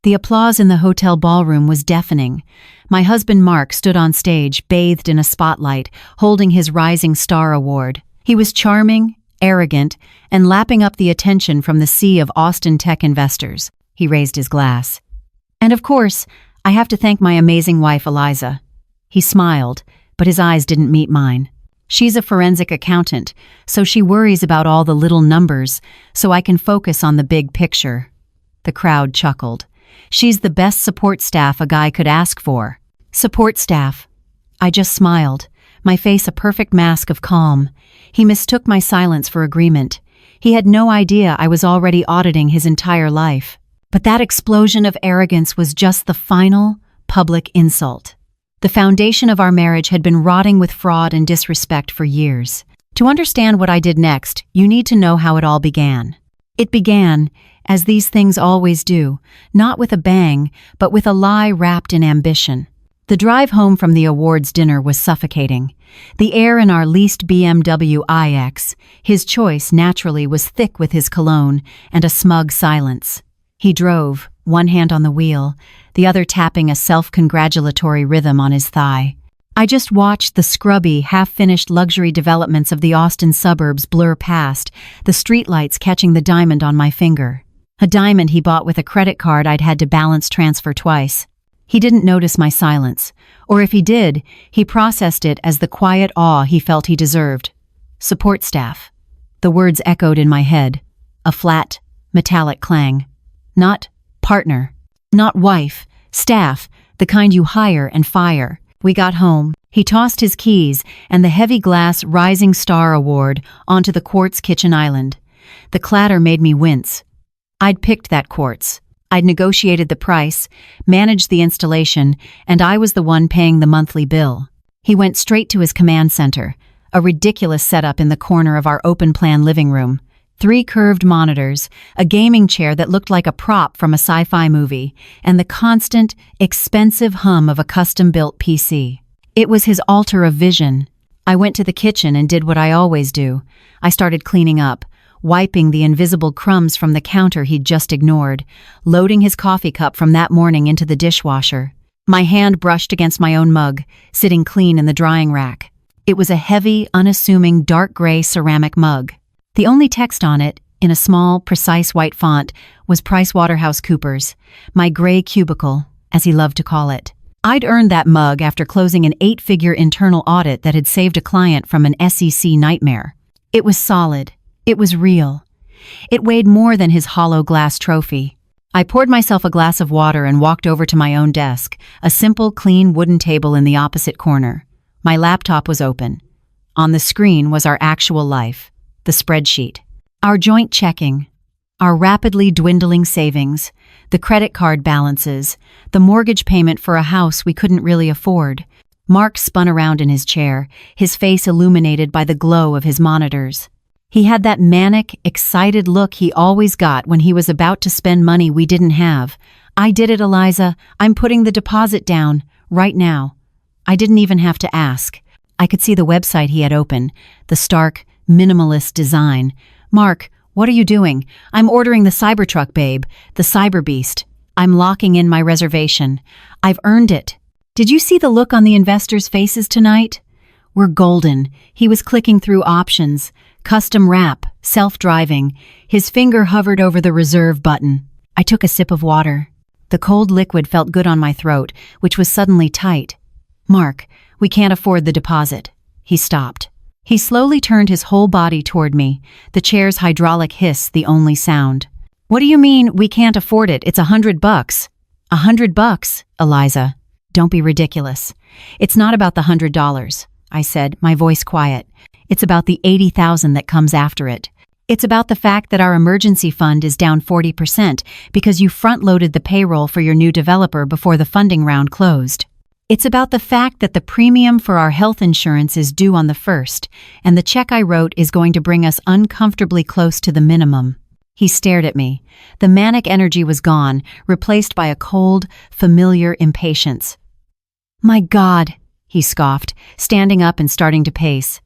The applause in the hotel ballroom was deafening. My husband Mark stood on stage, bathed in a spotlight, holding his Rising Star Award. He was charming, arrogant, and lapping up the attention from the sea of Austin tech investors. He raised his glass. And of course, I have to thank my amazing wife, Eliza. He smiled, but his eyes didn't meet mine. She's a forensic accountant, so she worries about all the little numbers, so I can focus on the big picture. The crowd chuckled. She's the best support staff a guy could ask for. Support staff. I just smiled, my face a perfect mask of calm. He mistook my silence for agreement. He had no idea I was already auditing his entire life. But that explosion of arrogance was just the final, public insult. The foundation of our marriage had been rotting with fraud and disrespect for years. To understand what I did next, you need to know how it all began. It began, as these things always do, not with a bang, but with a lie wrapped in ambition. The drive home from the awards dinner was suffocating. The air in our leased BMW iX, his choice naturally, was thick with his cologne and a smug silence. He drove, one hand on the wheel, the other tapping a self-congratulatory rhythm on his thigh. I just watched the scrubby, half-finished luxury developments of the Austin suburbs blur past, the streetlights catching the diamond on my finger. A diamond he bought with a credit card I'd had to balance transfer twice. He didn't notice my silence, or if he did, he processed it as the quiet awe he felt he deserved. Support staff. The words echoed in my head, a flat, metallic clang. Not partner, not wife, staff, the kind you hire and fire. We got home. He tossed his keys and the heavy glass Rising Star Award onto the quartz kitchen island. The clatter made me wince. I'd picked that quartz. I'd negotiated the price, managed the installation, and I was the one paying the monthly bill. He went straight to his command center, a ridiculous setup in the corner of our open-plan living room. 3 curved monitors, a gaming chair that looked like a prop from a sci-fi movie, and the constant, expensive hum of a custom-built PC. It was his altar of vision. I went to the kitchen and did what I always do. I started cleaning up, wiping the invisible crumbs from the counter he'd just ignored, loading his coffee cup from that morning into the dishwasher. My hand brushed against my own mug, sitting clean in the drying rack. It was a heavy, unassuming, dark gray ceramic mug. The only text on it, in a small, precise white font, was PricewaterhouseCoopers, my gray cubicle, as he loved to call it. I'd earned that mug after closing an 8-figure internal audit that had saved a client from an SEC nightmare. It was solid. It was real. It weighed more than his hollow glass trophy. I poured myself a glass of water and walked over to my own desk, a simple, clean wooden table in the opposite corner. My laptop was open. On the screen was our actual life. The spreadsheet. Our joint checking. Our rapidly dwindling savings. The credit card balances. The mortgage payment for a house we couldn't really afford. Mark spun around in his chair, his face illuminated by the glow of his monitors. He had that manic, excited look he always got when he was about to spend money we didn't have. I did it, Eliza. I'm putting the deposit down, right now. I didn't even have to ask. I could see the website he had open, the stark, minimalist design. Mark, what are you doing? I'm ordering the Cybertruck, babe, the Cyber Beast. I'm locking in my reservation. I've earned it. Did you see the look on the investors' faces tonight? We're golden. He was clicking through options. Custom wrap, self-driving. His finger hovered over the reserve button. I took a sip of water. The cold liquid felt good on my throat, which was suddenly tight. Mark, we can't afford the deposit. He stopped. He slowly turned his whole body toward me, the chair's hydraulic hiss the only sound. What do you mean, we can't afford it? It's $100. $100, Eliza. Don't be ridiculous. It's not about the $100, I said, my voice quiet. It's about the $80,000 that comes after it. It's about the fact that our emergency fund is down 40% because you front-loaded the payroll for your new developer before the funding round closed. It's about the fact that the premium for our health insurance is due on the 1st, and the check I wrote is going to bring us uncomfortably close to the minimum. He stared at me. The manic energy was gone, replaced by a cold, familiar impatience. My God, he scoffed, standing up and starting to pace.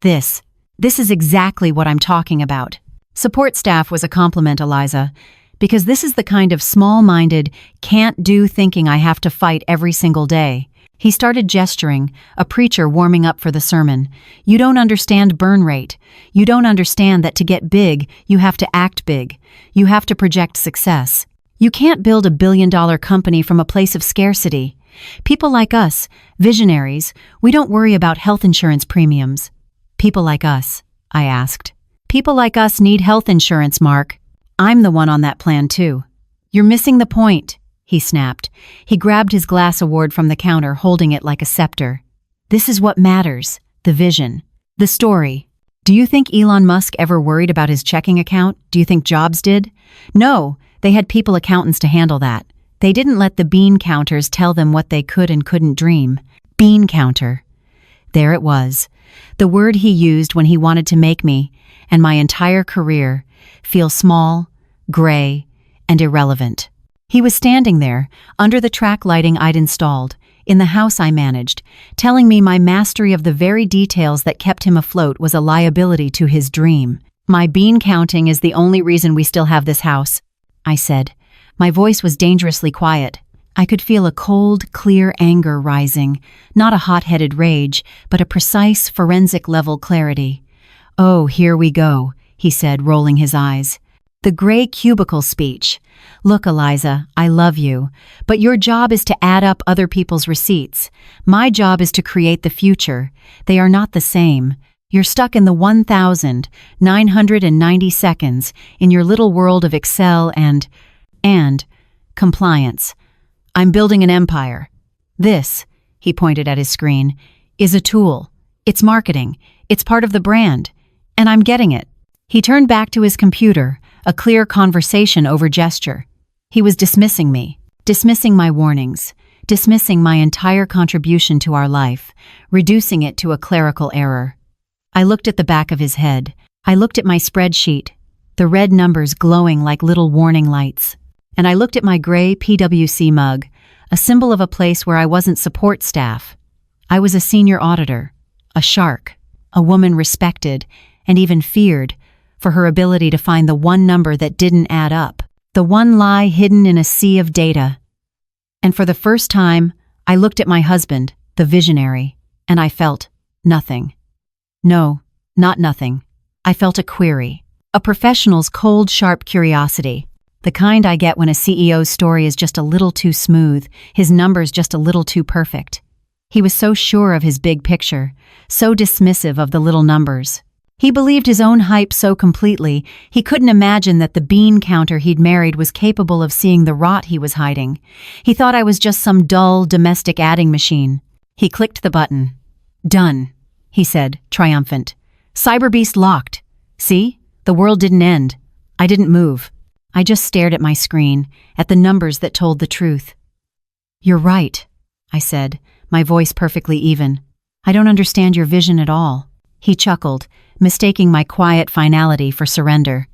This is exactly what I'm talking about. Support staff was a compliment, Eliza. because this is the kind of small-minded, can't-do thinking I have to fight every single day. He started gesturing, a preacher warming up for the sermon. You don't understand burn rate. You don't understand that to get big, you have to act big. You have to project success. You can't build a billion-dollar company from a place of scarcity. People like us, visionaries, we don't worry about health insurance premiums. People like us, I asked. People like us need health insurance, Mark. I'm the one on that plan too. You're missing the point, he snapped. He grabbed his glass award from the counter, holding it like a scepter. This is what matters, the vision, the story. Do you think Elon Musk ever worried about his checking account? Do you think Jobs did? No, they had people accountants to handle that. They didn't let the bean counters tell them what they could and couldn't dream. Bean counter. There it was, the word he used when he wanted to make me, and my entire career, feel small, gray, and irrelevant. He was standing there, under the track lighting I'd installed, in the house I managed, telling me my mastery of the very details that kept him afloat was a liability to his dream. My bean counting is the only reason we still have this house, I said. My voice was dangerously quiet. I could feel a cold, clear anger rising, not a hot-headed rage, but a precise, forensic-level clarity. Oh, here we go, he said, rolling his eyes. The gray cubicle speech. Look, Eliza, I love you, but your job is to add up other people's receipts. My job is to create the future. They are not the same. You're stuck in the 1,990 seconds in your little world of Excel and compliance. I'm building an empire. This, he pointed at his screen, is a tool. It's marketing. It's part of the brand. And I'm getting it. He turned back to his computer, a clear conversation over gesture. He was dismissing me, dismissing my warnings, dismissing my entire contribution to our life, reducing it to a clerical error. I looked at the back of his head. I looked at my spreadsheet, the red numbers glowing like little warning lights. And I looked at my gray PwC mug, a symbol of a place where I wasn't support staff. I was a senior auditor, a shark, a woman respected and even feared for her ability to find the one number that didn't add up, the one lie hidden in a sea of data. And for the first time, I looked at my husband, the visionary, and I felt nothing. No, not nothing. I felt a query, a professional's cold, sharp curiosity, the kind I get when a CEO's story is just a little too smooth, his numbers just a little too perfect. He was so sure of his big picture, so dismissive of the little numbers. He believed his own hype so completely, he couldn't imagine that the bean counter he'd married was capable of seeing the rot he was hiding. He thought I was just some dull, domestic adding machine. He clicked the button. Done, he said, triumphant. Cyberbeast locked. See? The world didn't end. I didn't move. I just stared at my screen, at the numbers that told the truth. You're right, I said, my voice perfectly even. I don't understand your vision at all. He chuckled, mistaking my quiet finality for surrender.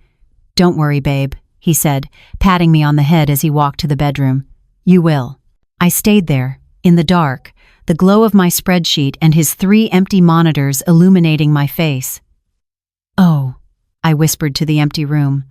Don't worry, babe, he said, patting me on the head as he walked to the bedroom. You will. I stayed there, in the dark, the glow of my spreadsheet and his 3 empty monitors illuminating my face. Oh, I whispered to the empty room.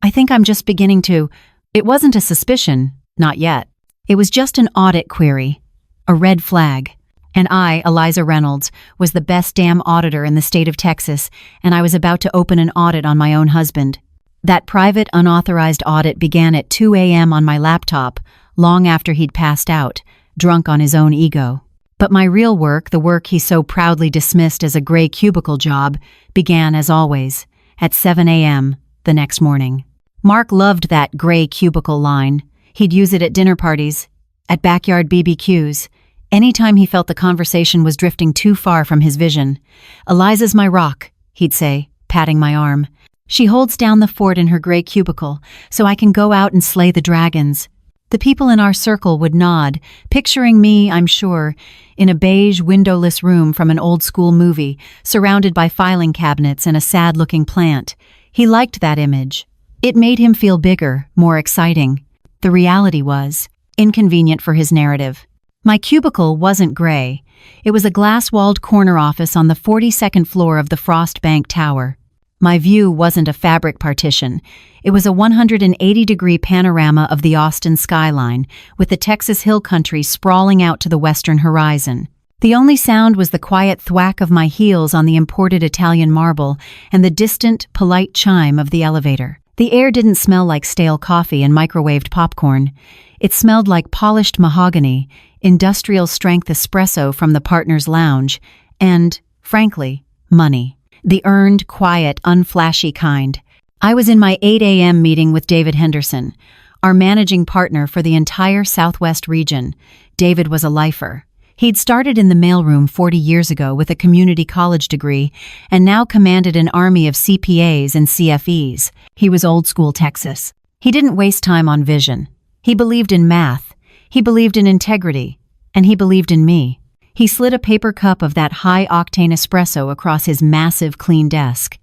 I think I'm just beginning to... It wasn't a suspicion, not yet. It was just an audit query, a red flag. And I, Eliza Reynolds, was the best damn auditor in the state of Texas, and I was about to open an audit on my own husband. That private, unauthorized audit began at 2 a.m. on my laptop, long after he'd passed out, drunk on his own ego. But my real work, the work he so proudly dismissed as a gray cubicle job, began, as always, at 7 a.m. the next morning. Mark loved that gray cubicle line. He'd use it at dinner parties, at backyard BBQs, anytime he felt the conversation was drifting too far from his vision. Eliza's my rock, he'd say, patting my arm. She holds down the fort in her gray cubicle, so I can go out and slay the dragons. The people in our circle would nod, picturing me, I'm sure, in a beige, windowless room from an old-school movie, surrounded by filing cabinets and a sad-looking plant. He liked that image. It made him feel bigger, more exciting. The reality was inconvenient for his narrative. My cubicle wasn't gray. It was a glass-walled corner office on the 42nd floor of the Frost Bank Tower. My view wasn't a fabric partition. It was a 180-degree panorama of the Austin skyline, with the Texas Hill Country sprawling out to the western horizon. The only sound was the quiet thwack of my heels on the imported Italian marble and the distant, polite chime of the elevator. The air didn't smell like stale coffee and microwaved popcorn. It smelled like polished mahogany, industrial-strength espresso from the partner's lounge, and, frankly, money. The earned, quiet, unflashy kind. I was in my 8 a.m. meeting with David Henderson, our managing partner for the entire Southwest region. David was a lifer. He'd started in the mailroom 40 years ago with a community college degree and now commanded an army of CPAs and CFEs. He was old-school Texas. He didn't waste time on vision. He believed in math. He believed in integrity. And he believed in me. He slid a paper cup of that high-octane espresso across his massive, clean desk.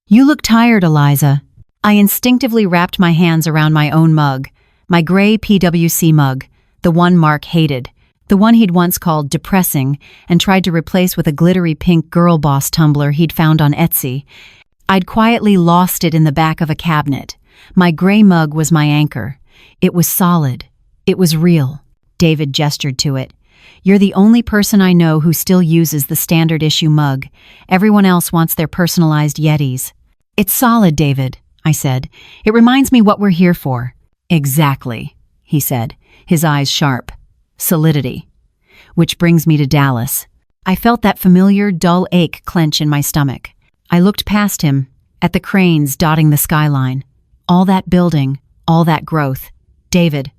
"You look tired, Eliza." I instinctively wrapped my hands around my own mug, my gray PwC mug, the one Mark hated, the one he'd once called depressing and tried to replace with a glittery pink girl boss tumbler he'd found on Etsy. I'd quietly lost it in the back of a cabinet. My gray mug was my anchor. It was solid. It was real. David gestured to it. "You're the only person I know who still uses the standard issue mug. Everyone else wants their personalized Yetis." "It's solid, David," I said. "It reminds me what we're here for." "Exactly," he said, his eyes sharp. "Solidity. Which brings me to Dallas." I felt that familiar, dull ache clench in my stomach. I looked past him, at the cranes dotting the skyline. All that building, all that growth. "David,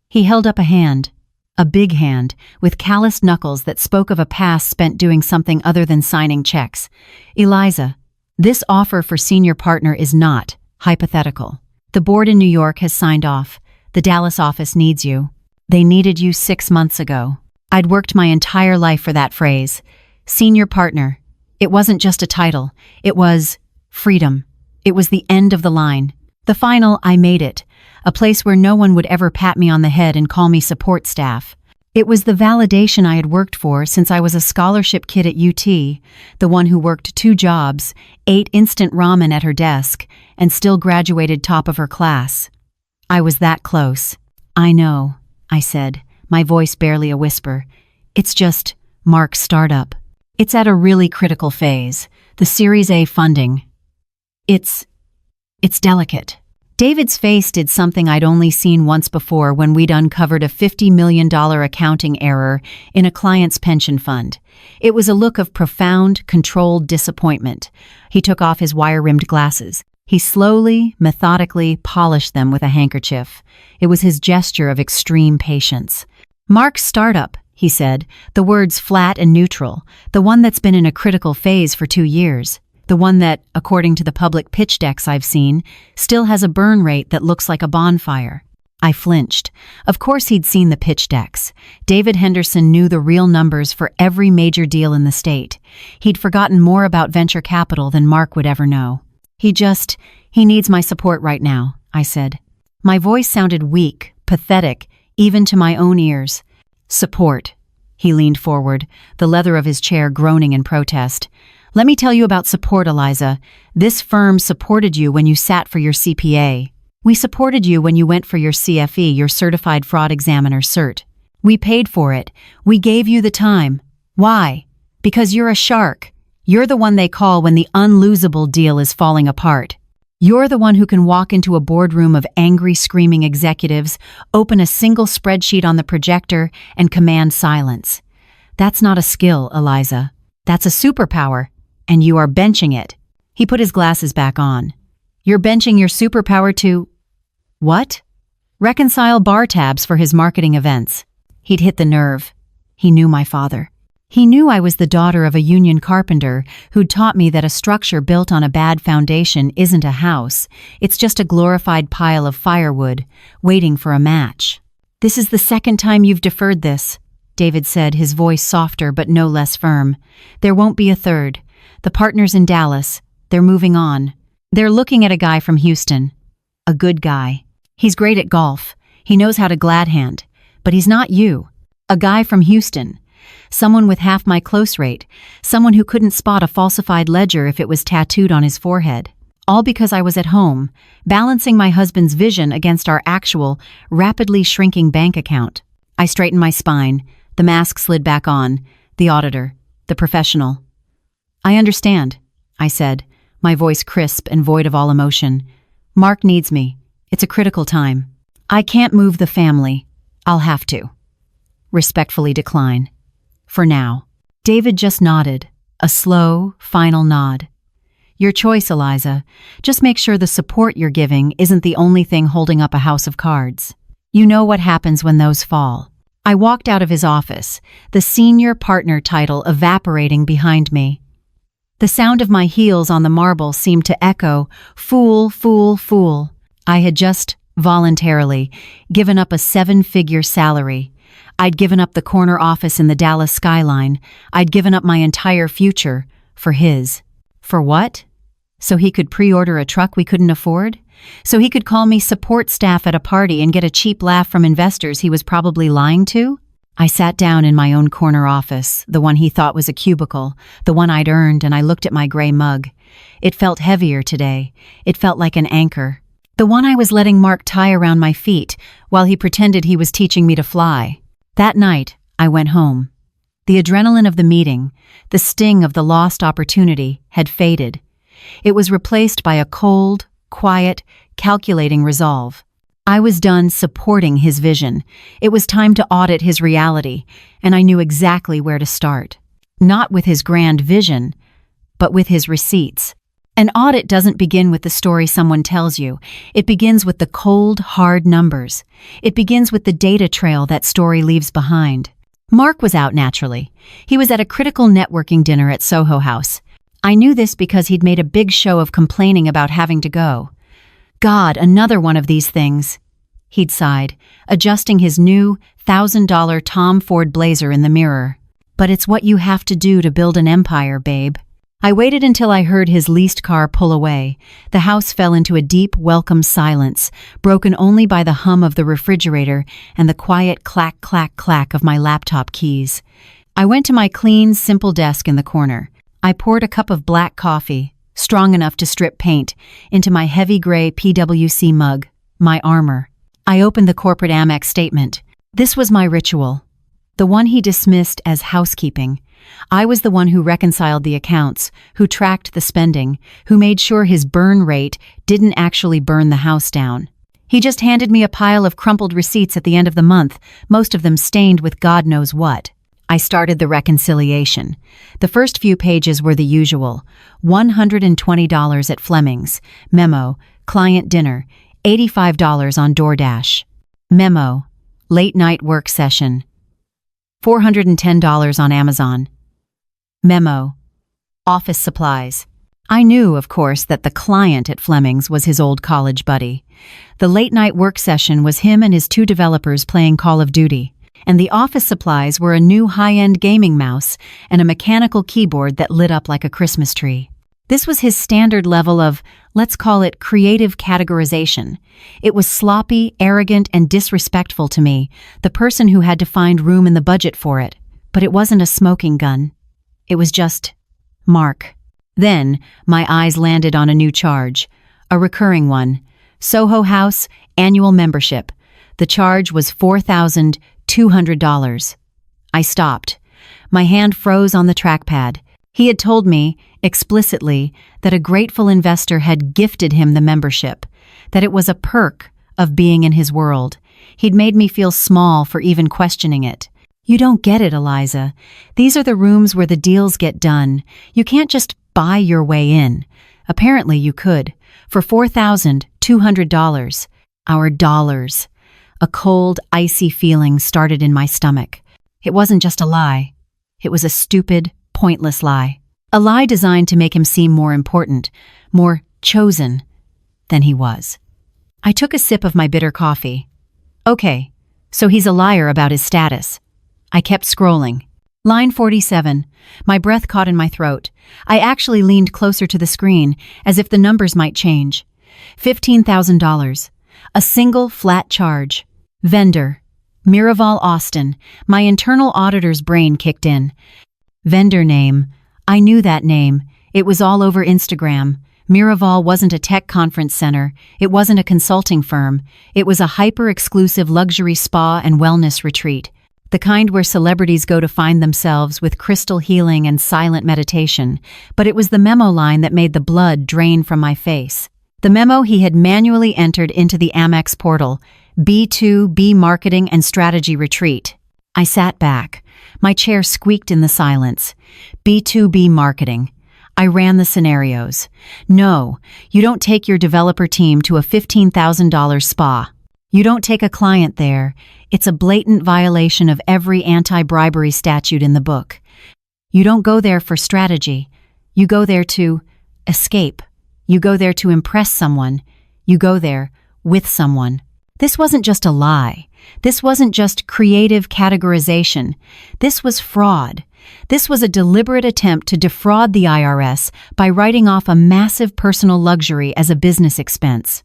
He held up a hand. A big hand, with calloused knuckles that spoke of a past spent doing something other than signing checks. "Eliza, this offer for senior partner is not hypothetical. The board in New York has signed off. The Dallas office needs you. They needed you 6 months ago." I'd worked my entire life for that phrase. Senior partner. It wasn't just a title. It was freedom. It was the end of the line. The final, I made it. A place where no one would ever pat me on the head and call me support staff. It was the validation I had worked for since I was a scholarship kid at UT, the one who worked 2 jobs, ate instant ramen at her desk, and still graduated top of her class. I was that close. "I know," I said, my voice barely a whisper. "It's just Mark's startup. It's at a really critical phase, the Series A funding. It's delicate." David's face did something I'd only seen once before when we'd uncovered a $50 million accounting error in a client's pension fund. It was a look of profound, controlled disappointment. He took off his wire-rimmed glasses. He slowly, methodically polished them with a handkerchief. It was his gesture of extreme patience. "Mark's startup," he said, the words flat and neutral, "the one that's been in a critical phase for 2 years. The one that, according to the public pitch decks I've seen, still has a burn rate that looks like a bonfire." I flinched. Of course he'd seen the pitch decks. David Henderson knew the real numbers for every major deal in the state. He'd forgotten more about venture capital than Mark would ever know. He needs my support right now," I said. My voice sounded weak, pathetic, even to my own ears. "Support." He leaned forward, the leather of his chair groaning in protest. "Let me tell you about support, Eliza. This firm supported you when you sat for your CPA. We supported you when you went for your CFE, your Certified Fraud Examiner cert. We paid for it. We gave you the time. Why? Because you're a shark. You're the one they call when the unlosable deal is falling apart. You're the one who can walk into a boardroom of angry, screaming executives, open a single spreadsheet on the projector, and command silence. That's not a skill, Eliza. That's a superpower. And you are benching it." He put his glasses back on. "You're benching your superpower to—" "What?" "Reconcile bar tabs for his marketing events." He'd hit the nerve. He knew my father. He knew I was the daughter of a union carpenter who'd taught me that a structure built on a bad foundation isn't a house. It's just a glorified pile of firewood, waiting for a match. "This is the second time you've deferred this," David said, his voice softer but no less firm. "There won't be a third. The partners in Dallas, they're moving on. They're looking at a guy from Houston. A good guy. He's great at golf. He knows how to glad hand. But he's not you. A guy from Houston. someone with half my close rate, someone who couldn't spot a falsified ledger if it was tattooed on his forehead. All because I was at home, balancing my husband's vision against our actual, rapidly shrinking bank account. I straightened my spine, the mask slid back on, the auditor, the professional. "I understand," I said, my voice crisp and void of all emotion. "Mark needs me. It's a critical time. I can't move the family. I'll have to." Respectfully decline. For now. David just nodded, a slow, final nod. "Your choice, Eliza. Just make sure the support you're giving isn't the only thing holding up a house of cards. You know what happens when those fall." I walked out of his office, the senior partner title evaporating behind me. The sound of my heels on the marble seemed to echo, "Fool, fool, fool." I had just, voluntarily, given up a 7-figure salary. I'd given up the corner office in the Dallas skyline. I'd given up my entire future for his. For what? So he could pre-order a truck we couldn't afford? So he could call me support staff at a party and get a cheap laugh from investors he was probably lying to? I sat down in my own corner office, the one he thought was a cubicle, the one I'd earned, and I looked at my gray mug. It felt heavier today. It felt like an anchor. The one I was letting Mark tie around my feet while he pretended he was teaching me to fly. That night, I went home. The adrenaline of the meeting, the sting of the lost opportunity, had faded. It was replaced by a cold, quiet, calculating resolve. I was done supporting his vision. It was time to audit his reality, and I knew exactly where to start. Not with his grand vision, but with his receipts. An audit doesn't begin with the story someone tells you. It begins with the cold, hard numbers. It begins with the data trail that story leaves behind. Mark was out naturally. He was at a critical networking dinner at Soho House. I knew this because he'd made a big show of complaining about having to go. "God, another one of these things," he'd sighed, adjusting his new $1,000 Tom Ford blazer in the mirror. "But it's what you have to do to build an empire, babe." I waited until I heard his leased car pull away. The house fell into a deep, welcome silence, broken only by the hum of the refrigerator and the quiet clack, clack, clack of my laptop keys. I went to my clean, simple desk in the corner. I poured a cup of black coffee, strong enough to strip paint, into my heavy gray PwC mug, my armor. I opened the corporate Amex statement. This was my ritual. The one he dismissed as housekeeping. I was the one who reconciled the accounts, who tracked the spending, who made sure his burn rate didn't actually burn the house down. He just handed me a pile of crumpled receipts at the end of the month, most of them stained with God knows what. I started the reconciliation. The first few pages were the usual. $120 at Fleming's. Memo, client dinner. $85 on DoorDash. Memo, late night work session. $410 on Amazon. Memo, office supplies. I knew, of course, that the client at Fleming's was his old college buddy. The late-night work session was him and his 2 developers playing Call of Duty, and the office supplies were a new high-end gaming mouse and a mechanical keyboard that lit up like a Christmas tree. This was his standard level of, let's call it, creative categorization. It was sloppy, arrogant, and disrespectful to me, the person who had to find room in the budget for it. But it wasn't a smoking gun. It was just Mark. Then, my eyes landed on a new charge, a recurring one. Soho House, annual membership. The charge was $4,200. I stopped. My hand froze on the trackpad. He had told me, explicitly, that a grateful investor had gifted him the membership, that it was a perk of being in his world. He'd made me feel small for even questioning it. You don't get it, Eliza. These are the rooms where the deals get done. You can't just buy your way in. Apparently you could. For $4,200. Our dollars. A cold, icy feeling started in my stomach. It wasn't just a lie. It was a stupid, pointless lie. A lie designed to make him seem more important, more chosen than he was. I took a sip of my bitter coffee. Okay, so he's a liar about his status. I kept scrolling. Line 47. My breath caught in my throat. I actually leaned closer to the screen, as if the numbers might change. $15,000. A single flat charge. Vendor. Miraval Austin. My internal auditor's brain kicked in. Vendor name. I knew that name. It was all over Instagram. Miraval wasn't a tech conference center. It wasn't a consulting firm. It was a hyper-exclusive luxury spa and wellness retreat. The kind where celebrities go to find themselves with crystal healing and silent meditation. But it was the memo line that made the blood drain from my face. The memo he had manually entered into the Amex portal. B2B Marketing and Strategy Retreat. I sat back. My chair squeaked in the silence. B2B Marketing. I ran the scenarios. No, you don't take your developer team to a $15,000 spa. You don't take a client there. It's a blatant violation of every anti-bribery statute in the book. You don't go there for strategy. You go there to escape. You go there to impress someone. You go there with someone. This wasn't just a lie. This wasn't just creative categorization. This was fraud. This was a deliberate attempt to defraud the IRS by writing off a massive personal luxury as a business expense.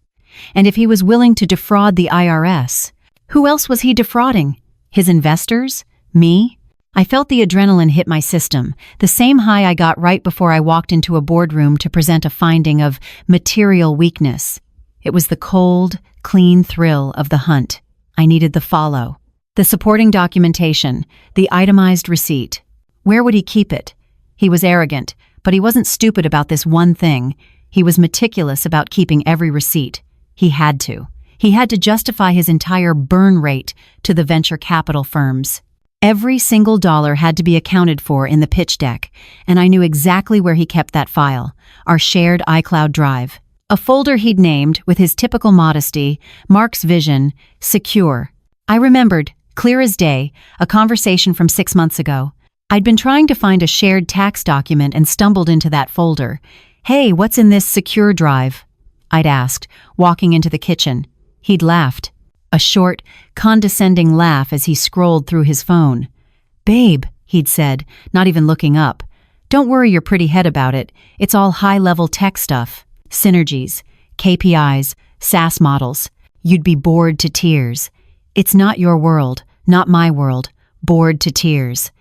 And if he was willing to defraud the IRS, who else was he defrauding? His investors? Me? I felt the adrenaline hit my system, the same high I got right before I walked into a boardroom to present a finding of material weakness. It was the cold, clean thrill of the hunt. I needed the follow. The supporting documentation, the itemized receipt. Where would he keep it? He was arrogant, but he wasn't stupid about this one thing. He was meticulous about keeping every receipt. He had to. He had to justify his entire burn rate to the venture capital firms. Every single dollar had to be accounted for in the pitch deck, and I knew exactly where he kept that file, our shared iCloud drive. A folder he'd named, with his typical modesty, Mark's Vision, Secure. I remembered, clear as day, a conversation from 6 months ago. I'd been trying to find a shared tax document and stumbled into that folder. "Hey, what's in this secure drive?" I'd asked, walking into the kitchen. He'd laughed. A short, condescending laugh as he scrolled through his phone. "Babe," he'd said, not even looking up. "Don't worry your pretty head about it. It's all high-level tech stuff. Synergies, KPIs, SaaS models. You'd be bored to tears. It's not your world, not my world. Bored to tears."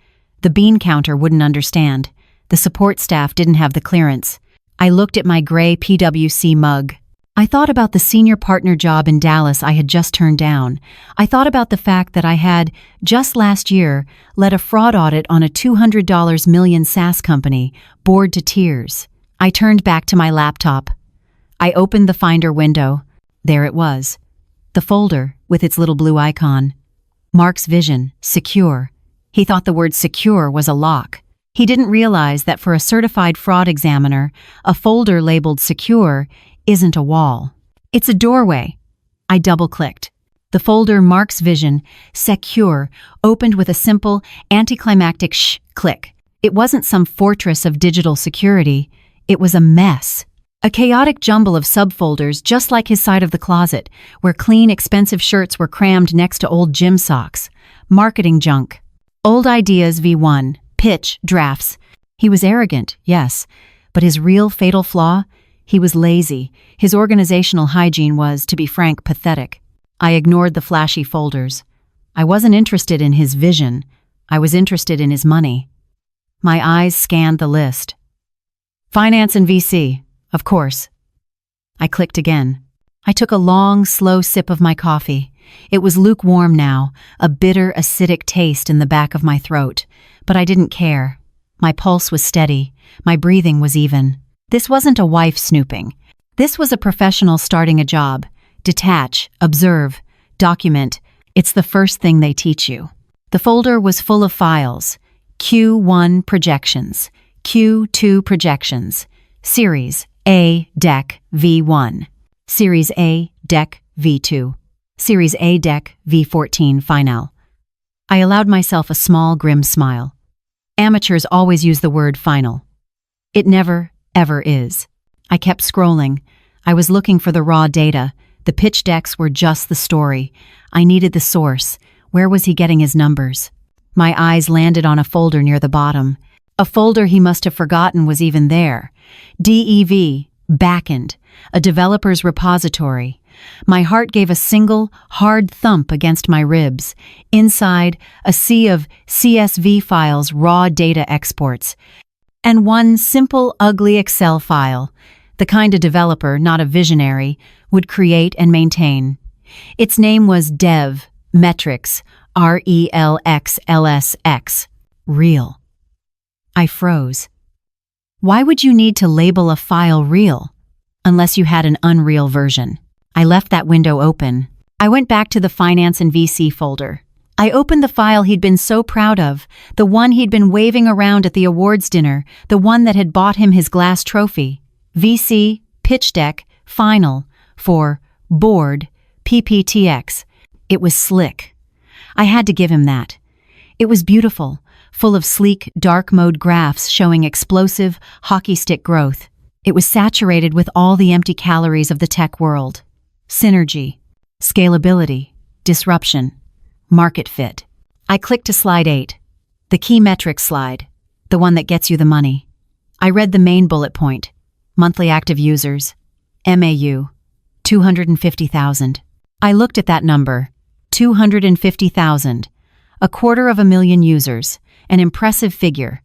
The bean counter wouldn't understand. The support staff didn't have the clearance. I looked at my gray PwC mug. I thought about the senior partner job in Dallas I had just turned down. I thought about the fact that I had, just last year, led a fraud audit on a $200 million SaaS company, bored to tears. I turned back to my laptop. I opened the Finder window. There it was. The folder, with its little blue icon. Mark's Vision, Secure. He thought the word secure was a lock. He didn't realize that for a certified fraud examiner, a folder labeled secure isn't a wall. It's a doorway. I double-clicked. The folder Mark's Vision, Secure, opened with a simple, anticlimactic click. It wasn't some fortress of digital security. It was a mess. A chaotic jumble of subfolders just like his side of the closet, where clean, expensive shirts were crammed next to old gym socks. Marketing junk. Old ideas V1. Pitch, drafts. He was arrogant, yes, but his real fatal flaw? He was lazy. His organizational hygiene was, to be frank, pathetic. I ignored the flashy folders. I wasn't interested in his vision. I was interested in his money. My eyes scanned the list. Finance and VC, of course. I clicked again. I took a long, slow sip of my coffee. It was lukewarm now, a bitter, acidic taste in the back of my throat. But I didn't care. My pulse was steady. My breathing was even. This wasn't a wife snooping. This was a professional starting a job. Detach, observe, document. It's the first thing they teach you. The folder was full of files. Q1 projections. Q2 projections. Series A Deck V1. Series A Deck V2. Series A Deck V14 Final. I allowed myself a small, grim smile. Amateurs always use the word final. It never, ever is. I kept scrolling. I was looking for the raw data. The pitch decks were just the story. I needed the source. Where was he getting his numbers? My eyes landed on a folder near the bottom. A folder he must have forgotten was even there. DEV, Backend, a developer's repository. My heart gave a single, hard thump against my ribs. Inside, a sea of CSV files, raw data exports, and one simple, ugly Excel file, the kind a developer, not a visionary, would create and maintain. Its name was Dev, Metrics, RELXLSX, real. I froze. Why would you need to label a file real? Unless you had an Unreal version. I left that window open. I went back to the Finance and VC folder. I opened the file he'd been so proud of, the one he'd been waving around at the awards dinner, the one that had bought him his glass trophy. VC, pitch deck, final, for board, PPTX. It was slick. I had to give him that. It was beautiful, full of sleek, dark mode graphs showing explosive, hockey stick growth. It was saturated with all the empty calories of the tech world. Synergy, scalability, disruption, market fit. I clicked to slide 8, the key metrics slide, the one that gets you the money. I read the main bullet point, monthly active users, MAU, 250,000. I looked at that number, 250,000, 250,000 users, an impressive figure.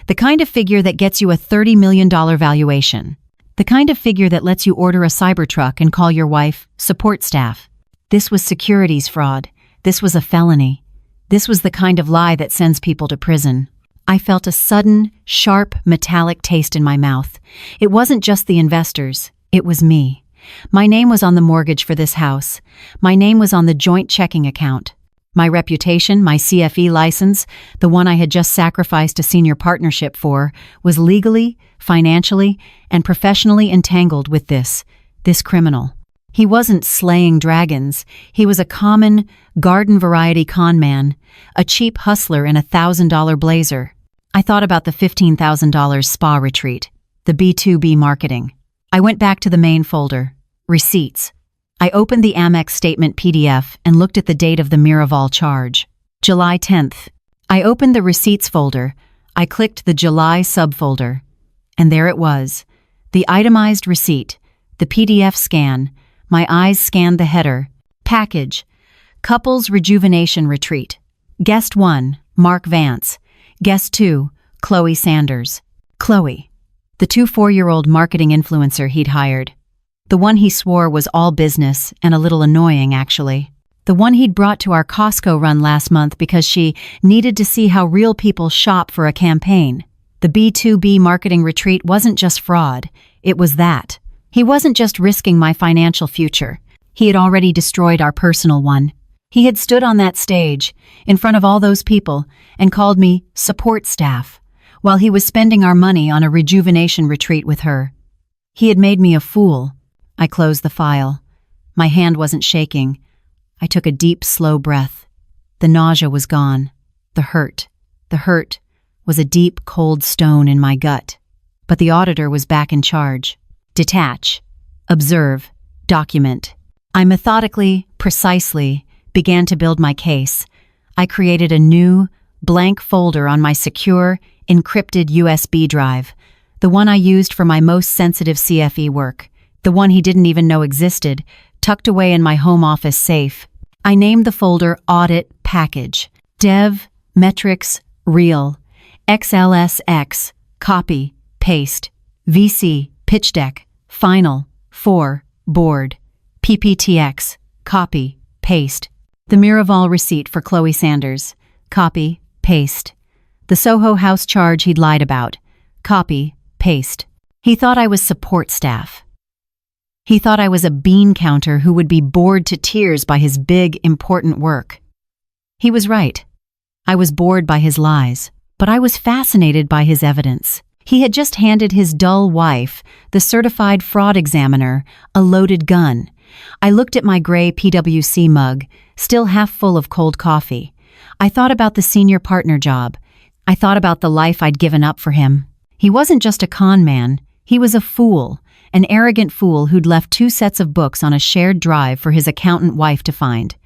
The kind of figure that gets you a $30 million valuation. The kind of figure that lets you order a Cybertruck and call your wife support staff. This was securities fraud. This was a felony. This was the kind of lie that sends people to prison. I felt a sudden, sharp, metallic taste in my mouth. It wasn't just the investors. It was me. My name was on the mortgage for this house. My name was on the joint checking account. My reputation, my CFE license, the one I had just sacrificed a senior partnership for, was legally, financially, and professionally entangled with this criminal. He wasn't slaying dragons. He was a common, garden-variety con man, a cheap hustler in a $1,000 blazer. I thought about the $15,000 spa retreat, the B2B marketing. I went back to the main folder, receipts. I opened the Amex statement PDF and looked at the date of the Miraval charge, July 10th. I opened the receipts folder. I clicked the July subfolder. And there it was, the itemized receipt, the PDF scan. My eyes scanned the header. Package, Couples Rejuvenation Retreat. Guest 1, Mark Vance. Guest 2, Chloe Sanders. Chloe, the 4-year-old marketing influencer he'd hired. The one he swore was all business and a little annoying, actually. The one he'd brought to our Costco run last month because she needed to see how real people shop for a campaign. The B2B marketing retreat wasn't just fraud, it was that. He wasn't just risking my financial future. He had already destroyed our personal one. He had stood on that stage, in front of all those people, and called me support staff, while he was spending our money on a rejuvenation retreat with her. He had made me a fool. I closed the file. My hand wasn't shaking. I took a deep, slow breath. The nausea was gone. The hurt was a deep, cold stone in my gut. But the auditor was back in charge. Detach. Observe. Document. I methodically, precisely, began to build my case. I created a new, blank folder on my secure, encrypted USB drive, the one I used for my most sensitive CFE work. The one he didn't even know existed, tucked away in my home office safe. I named the folder Audit Package. Dev, Metrics, Real, XLSX, Copy, Paste, VC, Pitch Deck, Final, 4, Board, PPTX, Copy, Paste. The Miraval receipt for Chloe Sanders. Copy, Paste. The Soho House charge he'd lied about. Copy, Paste. He thought I was support staff. He thought I was a bean counter who would be bored to tears by his big, important work. He was right. I was bored by his lies, but I was fascinated by his evidence. He had just handed his dull wife, the certified fraud examiner, a loaded gun. I looked at my gray PwC mug, still half full of cold coffee. I thought about the senior partner job. I thought about the life I'd given up for him. He wasn't just a con man. He was a fool. An arrogant fool who'd left 2 sets of books on a shared drive for his accountant wife to find.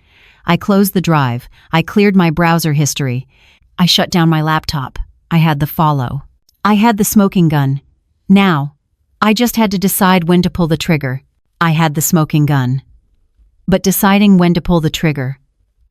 I closed the drive. I cleared my browser history. I shut down my laptop. I had the follow. I had the smoking gun. Now, I just had to decide when to pull the trigger. I had the smoking gun. but deciding when to pull the trigger.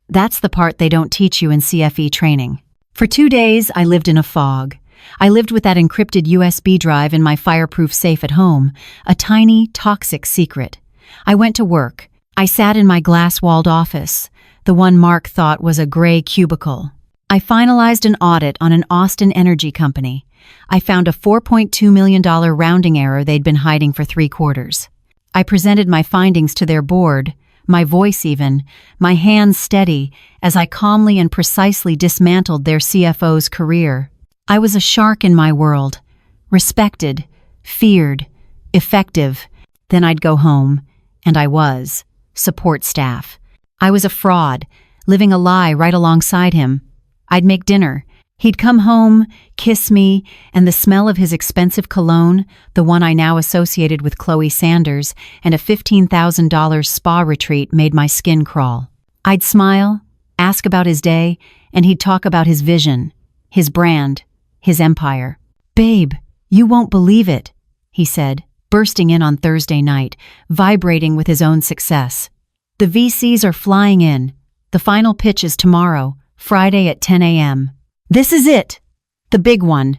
That's the part they don't teach you in CFE training. For 2 days, I lived in a fog. I lived with that encrypted USB drive in my fireproof safe at home, a tiny, toxic secret. I went to work. I sat in my glass-walled office, the one Mark thought was a gray cubicle. I finalized an audit on an Austin energy company. I found a $4.2 million rounding error they'd been hiding for 3 quarters. I presented my findings to their board, my voice even, my hands steady, as I calmly and precisely dismantled their CFO's career. I was a shark in my world, respected, feared, effective. Then I'd go home, and I was support staff. I was a fraud, living a lie right alongside him. I'd make dinner. He'd come home, kiss me, and the smell of his expensive cologne, the one I now associated with Chloe Sanders, and a $15,000 spa retreat made my skin crawl. I'd smile, ask about his day, and he'd talk about his vision, his brand, his empire. "Babe, you won't believe it," he said, bursting in on Thursday night, vibrating with his own success. "The VCs are flying in. The final pitch is tomorrow, Friday at 10 a.m. This is it. The big one.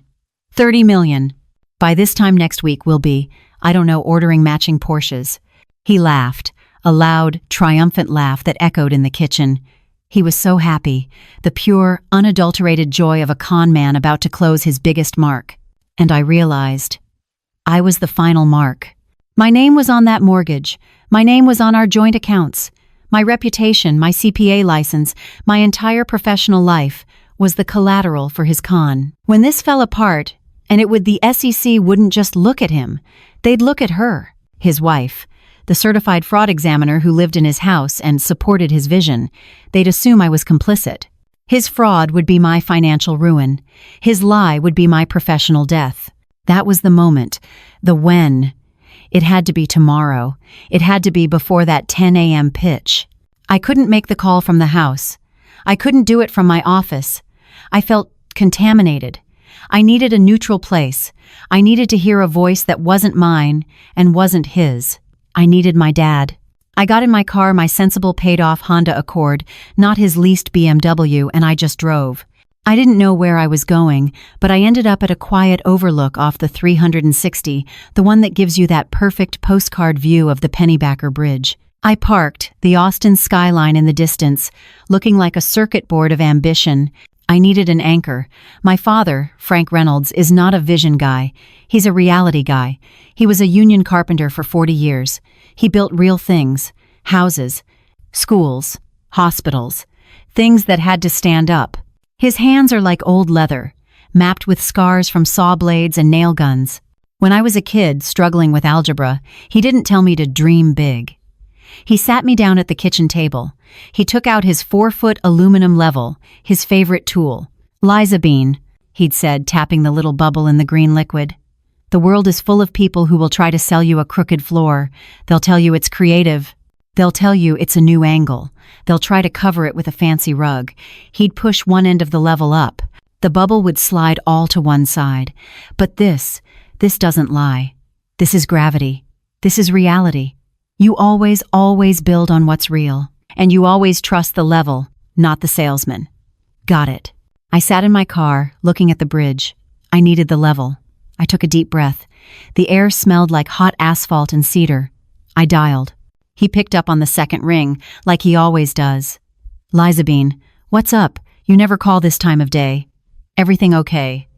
30 million. By this time next week we'll be, I don't know, ordering matching Porsches." He laughed, a loud, triumphant laugh that echoed in the kitchen. He was so happy, the pure, unadulterated joy of a con man about to close his biggest mark. And I realized I was the final mark. My name was on that mortgage. My name was on our joint accounts. My reputation, my CPA license, my entire professional life was the collateral for his con. When this fell apart, and the SEC wouldn't just look at him, they'd look at her, his wife, the certified fraud examiner who lived in his house and supported his vision. They'd assume I was complicit. His fraud would be my financial ruin. His lie would be my professional death. That was the moment, the when. It had to be tomorrow. It had to be before that 10 a.m. pitch. I couldn't make the call from the house. I couldn't do it from my office. I felt contaminated. I needed a neutral place. I needed to hear a voice that wasn't mine and wasn't his. I needed my dad. I got in my car, my sensible paid-off Honda Accord, not his leased BMW, and I just drove. I didn't know where I was going, but I ended up at a quiet overlook off the 360, the one that gives you that perfect postcard view of the Pennybacker Bridge. I parked, the Austin skyline in the distance, looking like a circuit board of ambition. I needed an anchor. My father, Frank Reynolds, is not a vision guy. He's a reality guy. He was a union carpenter for 40 years. He built real things, houses, schools, hospitals, things that had to stand up. His hands are like old leather, mapped with scars from saw blades and nail guns. When I was a kid struggling with algebra, he didn't tell me to dream big. He sat me down at the kitchen table. He took out his 4-foot aluminum level, his favorite tool. "Liza Bean," he'd said, tapping the little bubble in the green liquid. "The world is full of people who will try to sell you a crooked floor. They'll tell you it's creative. They'll tell you it's a new angle. They'll try to cover it with a fancy rug." He'd push one end of the level up. The bubble would slide all to one side. "But this doesn't lie. This is gravity. This is reality. You always build on what's real. And you always trust the level, not the salesman." Got it. I sat in my car, looking at the bridge. I needed the level. I took a deep breath. The air smelled like hot asphalt and cedar. I dialed. He picked up on the second ring, like he always does. "Liza Bean, what's up? You never call this time of day. Everything okay?"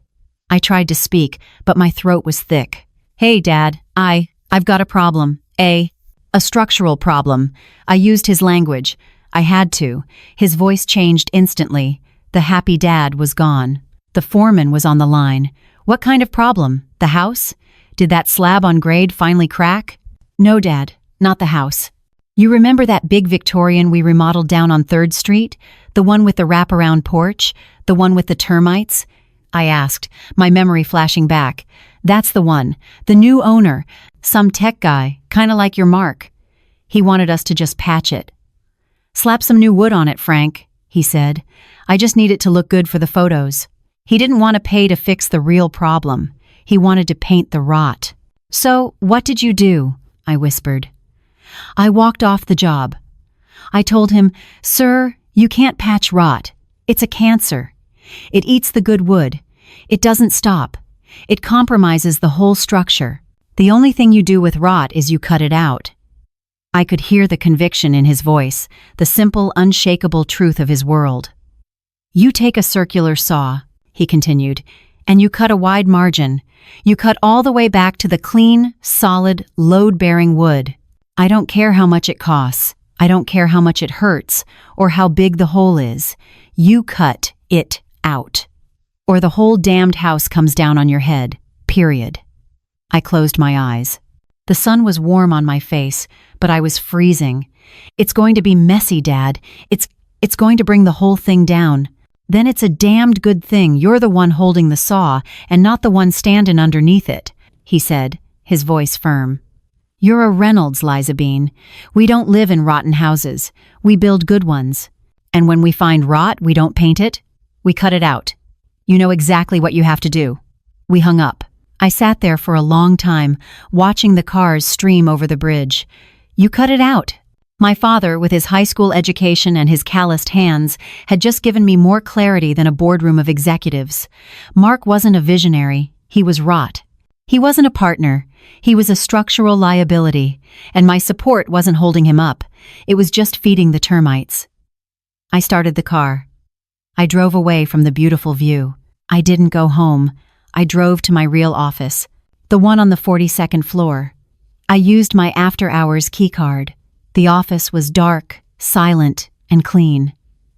I tried to speak, but my throat was thick. "Hey, Dad, I've got a problem. A structural problem." I used his language. I had to. His voice changed instantly. The happy dad was gone. The foreman was on the line. "What kind of problem? The house? Did that slab on grade finally crack?" "No, Dad, not the house. You remember that big Victorian we remodeled down on 3rd Street? The one with the wraparound porch? The one with the termites?" I asked, my memory flashing back. "That's the one. The new owner. Some tech guy, kinda like your Mark. He wanted us to just patch it." "Slap some new wood on it, Frank," he said. "I just need it to look good for the photos." He didn't want to pay to fix the real problem. He wanted to paint the rot. "So, what did you do?" I whispered. "I walked off the job. I told him, "Sir, you can't patch rot. It's a cancer. It eats the good wood. It doesn't stop. It compromises the whole structure. The only thing you do with rot is you cut it out." I could hear the conviction in his voice, the simple, unshakable truth of his world. "You take a circular saw," he continued, "and you cut a wide margin. You cut all the way back to the clean, solid, load-bearing wood. I don't care how much it costs. I don't care how much it hurts, or how big the hole is. You cut it out, or the whole damned house comes down on your head, period." I closed my eyes. The sun was warm on my face, but I was freezing. "It's going to be messy, Dad. It's going to bring the whole thing down. Then it's a damned good thing you're the one holding the saw and not the one standing underneath it," he said, his voice firm. "You're a Reynolds, Liza Bean. We don't live in rotten houses. We build good ones. And when we find rot, we don't paint it. We cut it out. You know exactly what you have to do." We hung up. I sat there for a long time, watching the cars stream over the bridge. "You cut it out." My father, with his high school education and his calloused hands, had just given me more clarity than a boardroom of executives. Mark wasn't a visionary. He was rot. He wasn't a partner. He was a structural liability, and my support wasn't holding him up. It was just feeding the termites. I started the car. I drove away from the beautiful view. I didn't go home. I drove to my real office, the one on the 42nd floor. I used my after-hours keycard. The office was dark, silent, and clean.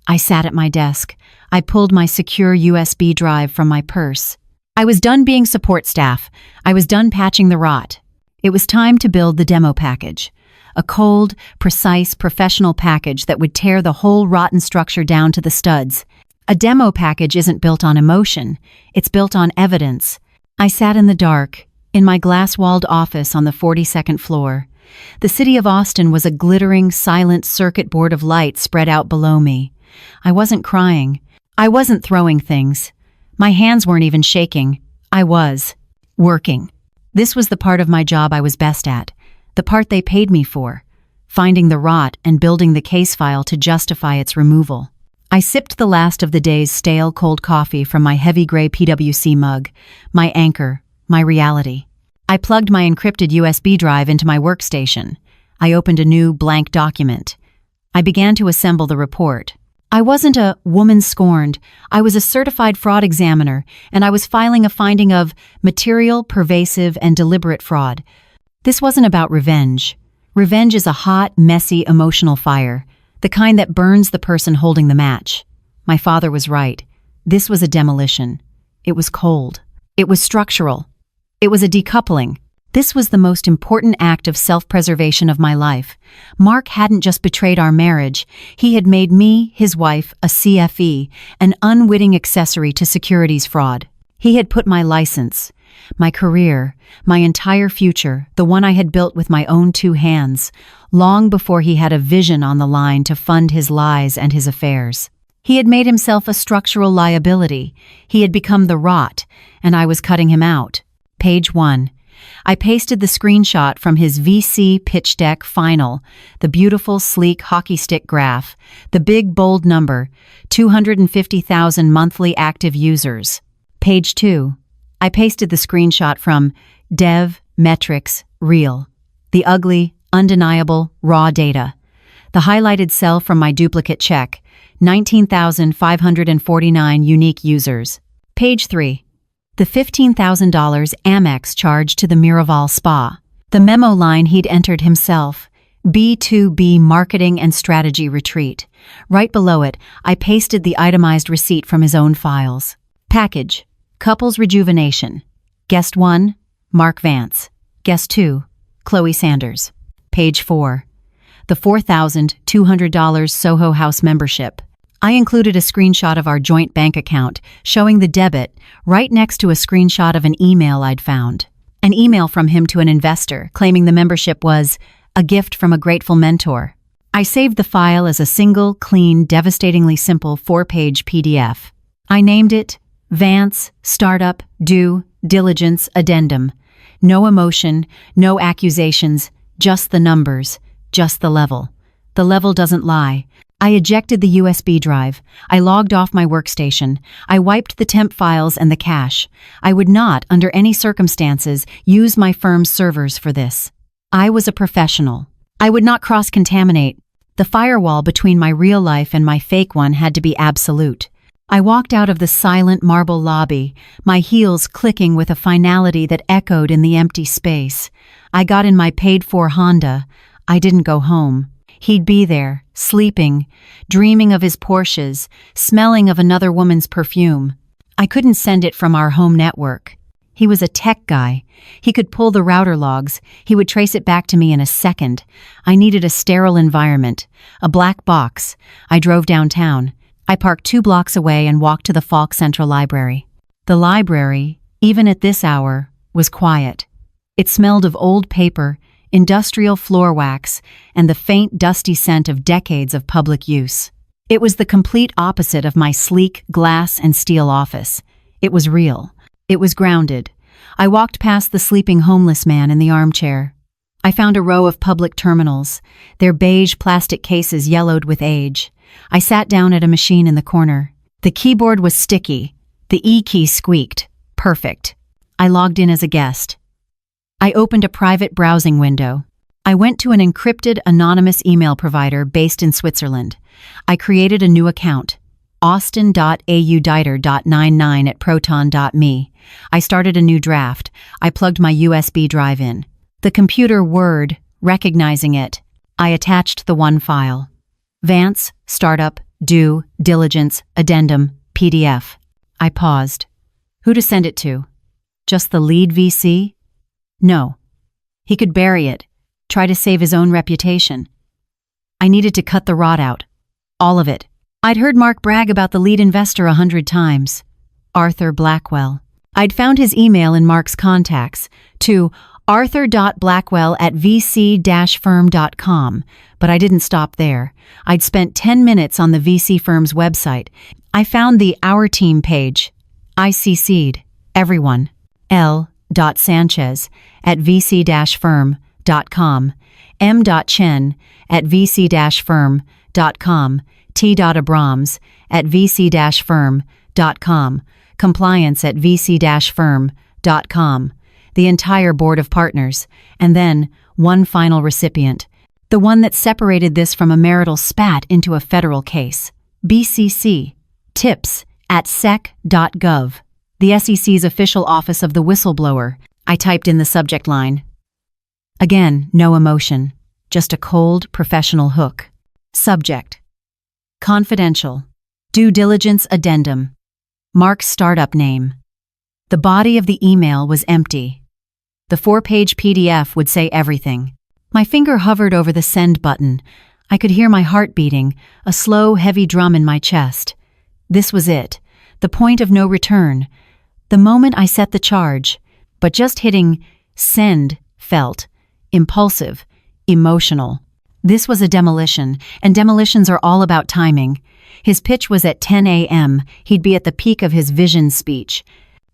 I sat at my desk. I pulled my secure USB drive from my purse. I was done being support staff. I was done patching the rot. It was time to build the demo package. A cold, precise, professional package that would tear the whole rotten structure down to the studs. A demo package isn't built on emotion. It's built on evidence. I sat in the dark, in my glass-walled office on the 42nd floor. The city of Austin was a glittering, silent circuit board of light spread out below me. I wasn't crying. I wasn't throwing things. My hands weren't even shaking. I was working. This was the part of my job I was best at, the part they paid me for, finding the rot and building the case file to justify its removal. I sipped the last of the day's stale cold coffee from my heavy gray PwC mug, my anchor, my reality. I plugged my encrypted USB drive into my workstation. I opened a new blank document. I began to assemble the report. I wasn't a woman scorned. I was a certified fraud examiner, and I was filing a finding of material, pervasive, and deliberate fraud. This wasn't about revenge. Revenge is a hot, messy, emotional fire, the kind that burns the person holding the match. My father was right. This was a demolition. It was cold. It was structural. It was a decoupling. This was the most important act of self-preservation of my life. Mark hadn't just betrayed our marriage. He had made me, his wife, a CFE, an unwitting accessory to securities fraud. He had put my license, my career, my entire future, the one I had built with my own two hands, long before he had a vision on the line to fund his lies and his affairs. He had made himself a structural liability. He had become the rot, and I was cutting him out. Page 1. I pasted the screenshot from his VC pitch deck final, the beautiful, sleek hockey stick graph, the big, bold number, 250,000 monthly active users. Page 2. I pasted the screenshot from Dev Metrics Real, the ugly, undeniable, raw data. The highlighted cell from my duplicate check, 19,549 unique users. Page 3. The $15,000 Amex charge to the Miraval Spa. The memo line he'd entered himself. B2B Marketing and Strategy Retreat. Right below it, I pasted the itemized receipt from his own files. Package. Couples Rejuvenation. Guest 1, Mark Vance. Guest 2, Chloe Sanders. Page 4. The $4,200 Soho House membership. I included a screenshot of our joint bank account, showing the debit, right next to a screenshot of an email I'd found. An email from him to an investor, claiming the membership was a gift from a grateful mentor. I saved the file as a single, clean, devastatingly simple 4-page PDF. I named it Vance Startup Due Diligence Addendum. No emotion, no accusations, just the numbers, just the level. The level doesn't lie. I ejected the USB drive. I logged off my workstation. I wiped the temp files and the cache. I would not, under any circumstances, use my firm's servers for this. I was a professional. I would not cross-contaminate. The firewall between my real life and my fake one had to be absolute. I walked out of the silent marble lobby, my heels clicking with a finality that echoed in the empty space. I got in my paid-for Honda. I didn't go home. He'd be there, sleeping, dreaming of his Porsches, smelling of another woman's perfume. I couldn't send it from our home network. He was a tech guy. He could pull the router logs. He would trace it back to me in a second. I needed a sterile environment, a black box. I drove downtown. I parked 2 blocks away and walked to the Falk Central Library. The library, even at this hour, was quiet. It smelled of old paper, industrial floor wax, and the faint, dusty scent of decades of public use. It was the complete opposite of my sleek glass and steel office. It was real. It was grounded. I walked past the sleeping homeless man in the armchair. I found a row of public terminals, their beige plastic cases yellowed with age. I sat down at a machine in the corner. The keyboard was sticky. The E key squeaked. Perfect. I logged in as a guest. I opened a private browsing window. I went to an encrypted, anonymous email provider based in Switzerland. I created a new account, austin.auditer.99@proton.me. I started a new draft. I plugged my USB drive in. The computer whirred, recognizing it. I attached the one file. Vance, startup, due, diligence, addendum, PDF. I paused. Who to send it to? Just the lead VC? No. He could bury it, try to save his own reputation. I needed to cut the rot out. All of it. I'd heard Mark brag about the lead investor 100 times. Arthur Blackwell. I'd found his email in Mark's contacts to arthur.blackwell@vc-firm.com, but I didn't stop there. I'd spent 10 minutes on the VC firm's website. I found the Our Team page. I CC'd everyone. L.Sanchez@vc-firm.com, m.chen@vc-firm.com, t.abrams@vc-firm.com, compliance@vc-firm.com, the entire board of partners, and then one final recipient, the one that separated this from a marital spat into a federal case. BCC, tips@sec.gov, the SEC's official office of the whistleblower. I typed in the subject line. Again, no emotion, just a cold, professional hook. Subject: confidential. Due diligence addendum. Mark's startup name. The body of the email was empty. The 4-page PDF would say everything. My finger hovered over the send button. I could hear my heart beating, a slow, heavy drum in my chest. This was it, the point of no return. The moment I set the charge, but just hitting send felt impulsive, emotional. This was a demolition, and demolitions are all about timing. His pitch was at 10 a.m. He'd be at the peak of his vision speech.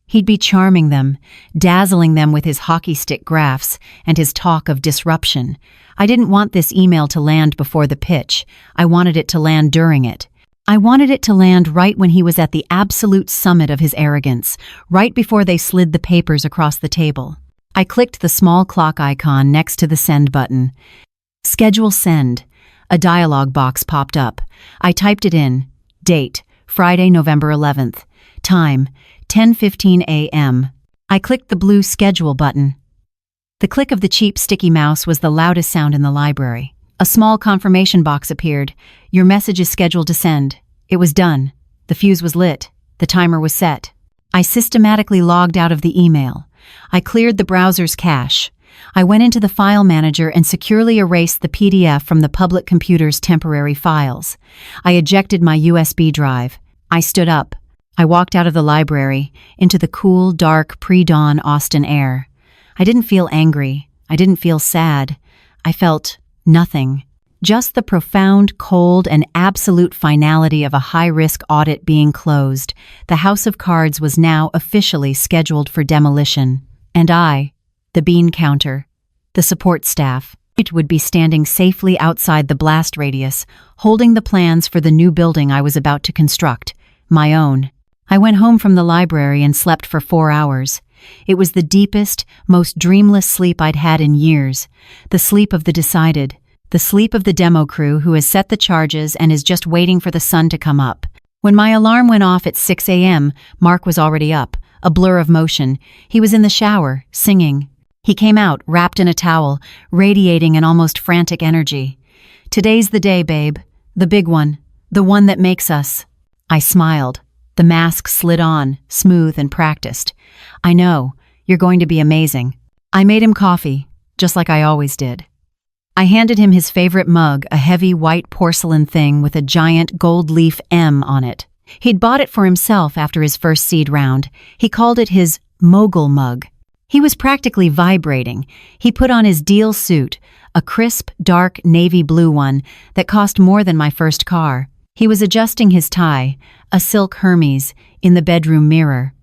He'd be charming them, dazzling them with his hockey stick graphs and his talk of disruption. I didn't want this email to land before the pitch. I wanted it to land during it. I wanted it to land right when he was at the absolute summit of his arrogance, right before they slid the papers across the table. I clicked the small clock icon next to the send button. Schedule send. A dialog box popped up. I typed it in. Date, Friday, November 11th. Time, 10:15 a.m. I clicked the blue schedule button. The click of the cheap sticky mouse was the loudest sound in the library. A small confirmation box appeared. Your message is scheduled to send. It was done. The fuse was lit. The timer was set. I systematically logged out of the email. I cleared the browser's cache. I went into the file manager and securely erased the PDF from the public computer's temporary files. I ejected my USB drive. I stood up. I walked out of the library, into the cool, dark, pre-dawn Austin air. I didn't feel angry. I didn't feel sad. I felt nothing. Just the profound, cold, and absolute finality of a high-risk audit being closed. The House of Cards was now officially scheduled for demolition. And I, the bean counter, the support staff, It would be standing safely outside the blast radius, holding the plans for the new building I was about to construct, my own. I went home from the library and slept for 4 hours. It was the deepest, most dreamless sleep I'd had in years. The sleep of the decided. The sleep of the demo crew who has set the charges and is just waiting for the sun to come up. When my alarm went off at 6 a.m., Mark was already up, a blur of motion. He was in the shower, singing. He came out, wrapped in a towel, radiating an almost frantic energy. "Today's the day, babe. The big one. The one that makes us." I smiled. The mask slid on, smooth and practiced. "I know. You're going to be amazing." I made him coffee, just like I always did. I handed him his favorite mug, a heavy white porcelain thing with a giant gold leaf M on it. He'd bought it for himself after his first seed round. He called it his mogul mug. He was practically vibrating. He put on his deal suit, a crisp, dark navy blue one that cost more than my first car. He was adjusting his tie, a silk Hermes, in the bedroom mirror.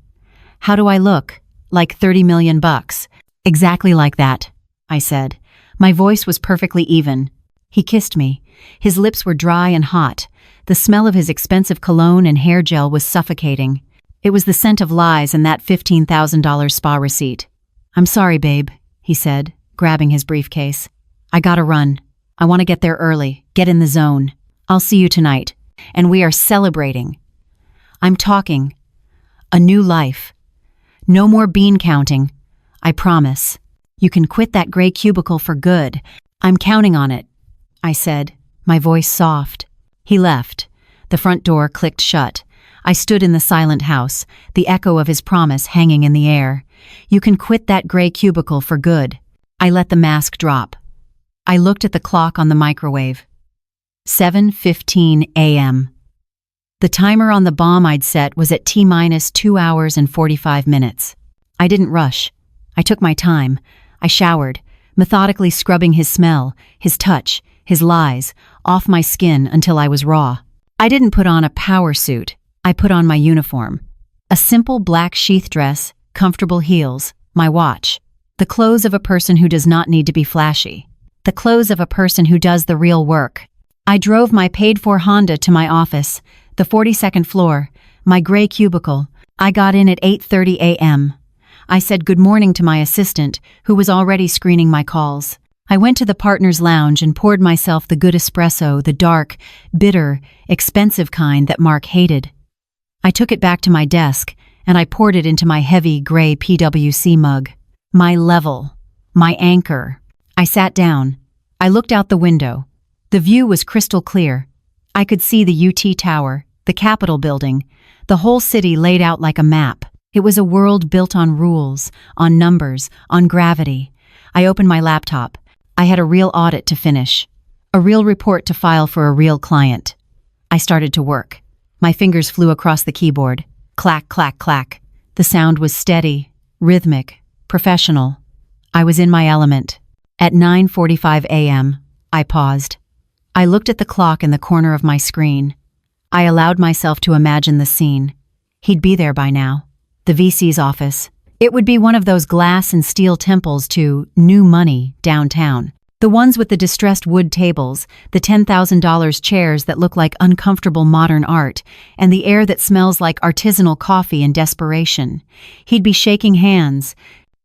"How do I look? Like 30 million bucks." "Exactly like that," I said. My voice was perfectly even. He kissed me. His lips were dry and hot. The smell of his expensive cologne and hair gel was suffocating. It was the scent of lies and that $15,000 spa receipt. "I'm sorry, babe," he said, grabbing his briefcase. "I gotta run. I want to get there early, get in the zone. I'll see you tonight. And we are celebrating. I'm talking. A new life. No more bean counting. I promise. You can quit that gray cubicle for good. I'm counting on it," I said, my voice soft. He left. The front door clicked shut. I stood in the silent house, the echo of his promise hanging in the air. "You can quit that gray cubicle for good." I let the mask drop. I looked at the clock on the microwave. 7:15 a.m. The timer on the bomb I'd set was at T-minus 2 hours and 45 minutes. I didn't rush. I took my time. I showered, methodically scrubbing his smell, his touch, his lies, off my skin until I was raw. I didn't put on a power suit. I put on my uniform. A simple black sheath dress, comfortable heels, my watch. The clothes of a person who does not need to be flashy. The clothes of a person who does the real work. I drove my paid-for Honda to my office, the 42nd floor, my gray cubicle. I got in at 8:30 a.m. I said good morning to my assistant, who was already screening my calls. I went to the partner's lounge and poured myself the good espresso, the dark, bitter, expensive kind that Mark hated. I took it back to my desk, and I poured it into my heavy, gray PwC mug. My level. My anchor. I sat down. I looked out the window. The view was crystal clear. I could see the UT Tower, the Capitol building, the whole city laid out like a map. It was a world built on rules, on numbers, on gravity. I opened my laptop. I had a real audit to finish. A real report to file for a real client. I started to work. My fingers flew across the keyboard. Clack, clack, clack. The sound was steady, rhythmic, professional. I was in my element. At 9:45 a.m., I paused. I looked at the clock in the corner of my screen. I allowed myself to imagine the scene. He'd be there by now. The VC's office. It would be one of those glass and steel temples to new money downtown. The ones with the distressed wood tables, the $10,000 chairs that look like uncomfortable modern art, and the air that smells like artisanal coffee and desperation. He'd be shaking hands,